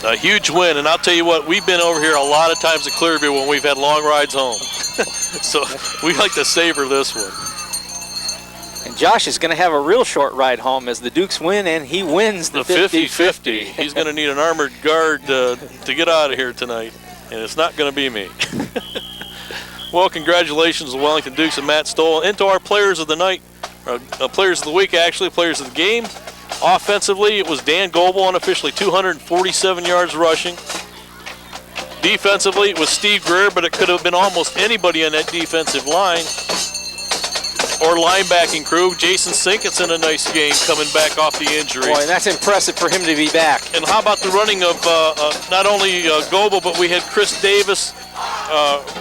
A huge win, and I'll tell you what, we've been over here a lot of times at Clearview when we've had long rides home. So we like to savor this one. And Josh is going to have a real short ride home as the Dukes win, and he wins the 50-50. He's going to need an armored guard to get out of here tonight, and it's not going to be me. Well, congratulations to Wellington Dukes and Matt Stoll. Into our players of the night, players of the week, actually, players of the game. Offensively, it was Dan Goebel, unofficially 247 yards rushing. Defensively, it was Steve Greer, but it could have been almost anybody on that defensive line or linebacking crew. Jason Sinkinson, a nice game coming back off the injury. Boy, and that's impressive for him to be back. And how about the running of not only Goebel, but we had Chris Davis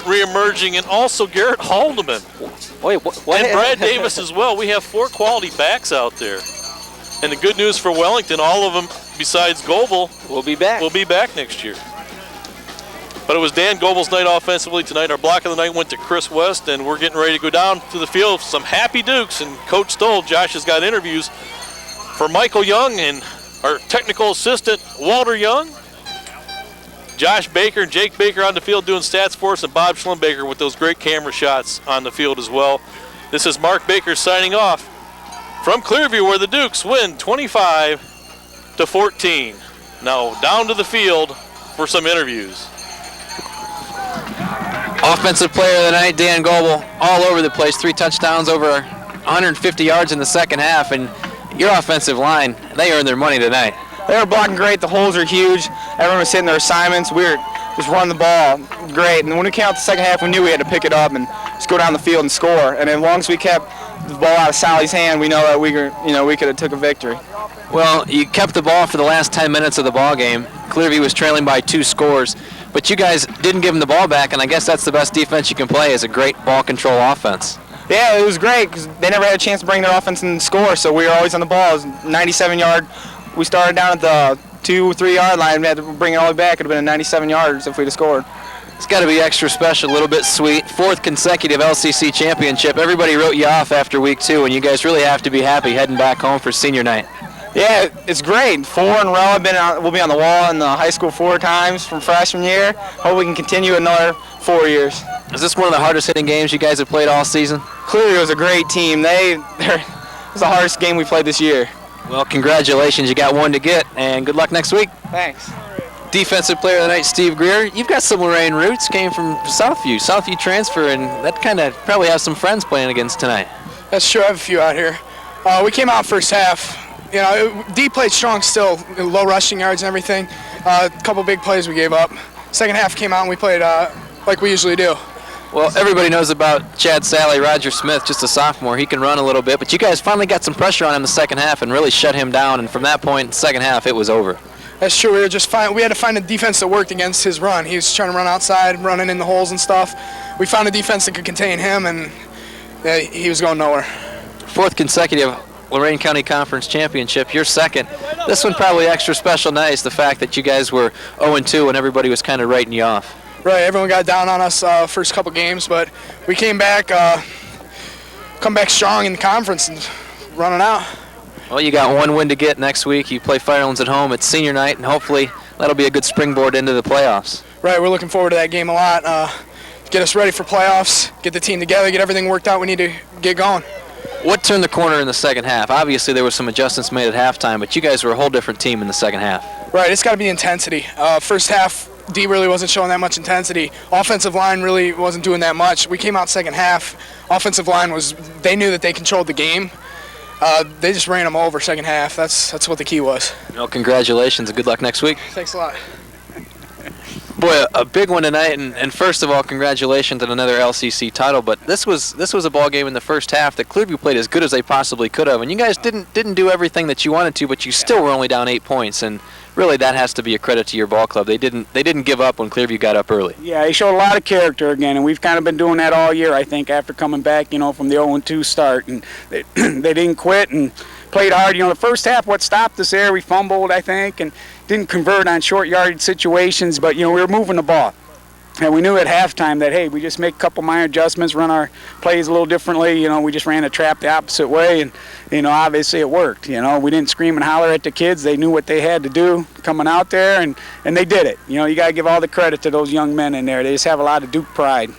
reemerging, and also Garrett Haldeman. Wait, what? And Brad Davis as well. We have 4 quality backs out there. And the good news for Wellington, all of them besides Goebel will be back next year. But it was Dan Goebel's night offensively tonight. Our block of the night went to Chris West, and we're getting ready to go down to the field. Some happy Dukes, and Coach Stoll, Josh has got interviews for Michael Young and our technical assistant, Walter Young. Josh Baker and Jake Baker on the field doing stats for us, and Bob Schlembaker with those great camera shots on the field as well. This is Mark Baker signing off from Clearview, where the Dukes win 25-14. Now down to the field for some interviews. Offensive player of the night, Dan Goebel, all over the place. 3 touchdowns, over 150 yards in the second half. And your offensive line, they earned their money tonight. They were blocking great. The holes are huge. Everyone was hitting their assignments. We were just running the ball great. And when we came out the second half, we knew we had to pick it up and just go down the field and score. And as long as we kept the ball out of Sally's hand, we know that we could have took a victory. Well, you kept the ball for the last 10 minutes of the ball game. Clearview was trailing by 2 scores, but you guys didn't give them the ball back, and I guess that's the best defense you can play, is a great ball control offense. Yeah, it was great because they never had a chance to bring their offense and score, so we were always on the ball. It was 97-yard. We started down at the 2-3 yard line. We had to bring it all the way back. It would have been 97 yards if we'd have scored. It's got to be extra special, a little bit sweet. 4th consecutive LCC championship. Everybody wrote you off after week 2, and you guys really have to be happy heading back home for senior night. Yeah, it's great. 4 in a row. We'll be on the wall in the high school 4 times from freshman year. Hope we can continue another 4 years. Is this one of the hardest hitting games you guys have played all season? Clearly, it was a great team. It was the hardest game we played this year. Well, congratulations. You got one to get, and good luck next week. Thanks. Defensive player of the night, Steve Greer. You've got some Lorraine roots, came from Southview transfer, and that kind of probably have some friends playing against tonight. That's true. I have a few out here. We came out first half. D played strong still, low rushing yards and everything. A couple big plays we gave up. Second half came out and we played like we usually do. Well, everybody knows about Chad Sally, Roger Smith, just a sophomore. He can run a little bit, but you guys finally got some pressure on him the second half and really shut him down, and from that point, second half, it was over. That's true. We had to find a defense that worked against his run. He was trying to run outside, running in the holes and stuff. We found a defense that could contain him, and he was going nowhere. 4th consecutive Lorain County Conference Championship, your second. This one probably extra special nice, the fact that you guys were 0-2 and everybody was kind of writing you off. Right, everyone got down on us first couple games, but we came back, come back strong in the conference and running out. Well, you got one win to get next week. You play Firelands at home. It's senior night, and hopefully that'll be a good springboard into the playoffs. Right, we're looking forward to that game a lot. Get us ready for playoffs, get the team together, get everything worked out. We need to get going. What turned the corner in the second half? Obviously, there were some adjustments made at halftime, but you guys were a whole different team in the second half. Right, it's got to be intensity. First half, D really wasn't showing that much intensity. Offensive line really wasn't doing that much. We came out second half. Offensive line they knew that they controlled the game. They just ran them over second half. That's what the key was. Well, congratulations and good luck next week. Thanks a lot. Boy, a big one tonight, and first of all, congratulations on another LCC title. But this was a ball game in the first half that Clearview played as good as they possibly could have, and you guys didn't do everything that you wanted to, but you still were only down 8 points, and really that has to be a credit to your ball club. They didn't give up when Clearview got up early. Yeah, he showed a lot of character again, and we've kind of been doing that all year, I think, after coming back, from the 0-2 start, and they didn't quit and played hard. The first half, what stopped us there, we fumbled, I think, and didn't convert on short yardage situations, but, we were moving the ball. And we knew at halftime that, hey, we just make a couple minor adjustments, run our plays a little differently. We just ran a trap the opposite way, and, obviously it worked. We didn't scream and holler at the kids. They knew what they had to do coming out there, and they did it. You got to give all the credit to those young men in there. They just have a lot of Duke pride.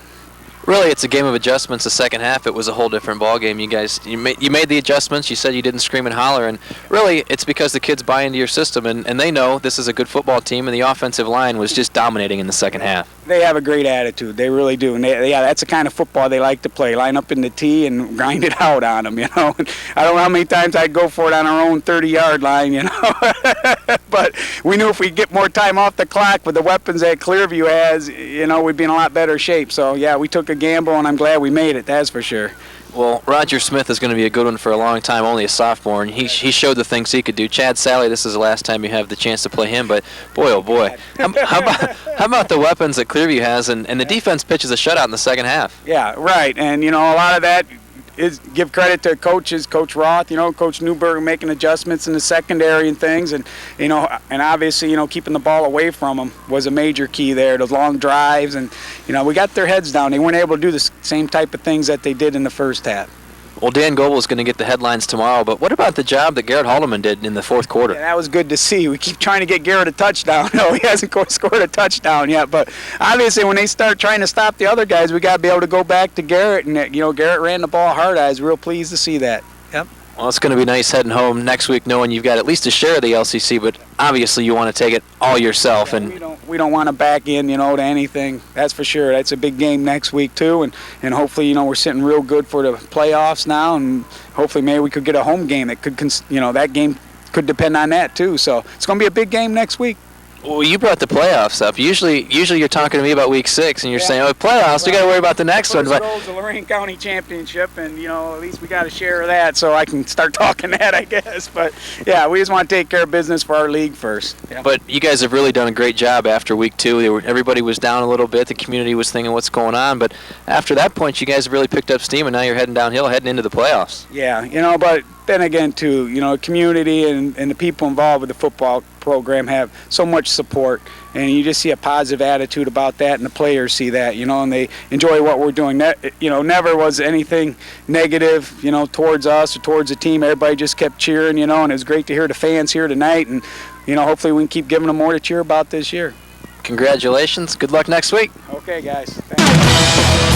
Really, it's a game of adjustments. The second half, it was a whole different ball game. You guys, you made the adjustments. You said you didn't scream and holler, and really, it's because the kids buy into your system, and they know this is a good football team, and the offensive line was just dominating in the second half. They have a great attitude. They really do. And that's the kind of football they like to play. Line up in the tee and grind it out on them, I don't know how many times I'd go for it on our own 30-yard line, But we knew if we get more time off the clock with the weapons that Clearview has, we'd be in a lot better shape. So, yeah, we took a gamble, and I'm glad we made it, that's for sure. Well, Roger Smith is going to be a good one for a long time, only a sophomore, and he showed the things he could do. Chad Sally, this is the last time you have the chance to play him, but boy, oh boy. How about the weapons that Clearview has, and the defense pitches a shutout in the second half? Yeah, right, and, a lot of that is give credit to coaches, Coach Roth, Coach Newberg making adjustments in the secondary and things, and and obviously keeping the ball away from them was a major key there. Those long drives, and we got their heads down. They weren't able to do the same type of things that they did in the first half. Well, Dan Goebel is going to get the headlines tomorrow, but what about the job that Garrett Haldeman did in the fourth quarter? Yeah, that was good to see. We keep trying to get Garrett a touchdown. No, he hasn't scored a touchdown yet, but obviously when they start trying to stop the other guys, we got to be able to go back to Garrett, and Garrett ran the ball hard. I was real pleased to see that. Yep. Well, it's going to be nice heading home next week knowing you've got at least a share of the LCC, but obviously you want to take it all yourself. Yeah, and we don't want to back in, to anything. That's for sure. That's a big game next week too, and hopefully, we're sitting real good for the playoffs now, and hopefully maybe we could get a home game that could, that game could depend on that too. So it's going to be a big game next week. Well, you brought the playoffs up. Usually you're talking to me about week 6, and you're saying, "Oh, playoffs, we got to worry about the next one." But the Lorain County Championship, and at least we got a share of that, so I can start talking that, I guess. But yeah, we just want to take care of business for our league first. Yeah. But you guys have really done a great job after week 2. Everybody was down a little bit. The community was thinking, "What's going on?" But after that point, you guys have really picked up steam, and now you're heading downhill, heading into the playoffs. Yeah, but then again, too, community and the people involved with the football program have so much support, and you just see a positive attitude about that, and the players see that, and they enjoy what we're doing. Never was anything negative, towards us or towards the team. Everybody just kept cheering, and it was great to hear the fans here tonight, and, hopefully we can keep giving them more to cheer about this year. Congratulations. Good luck next week. Okay, guys. Thanks.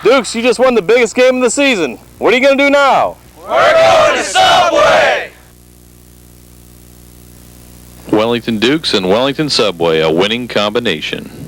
Dukes, you just won the biggest game of the season. What are you going to do now? We're going to Subway! Wellington Dukes and Wellington Subway, a winning combination.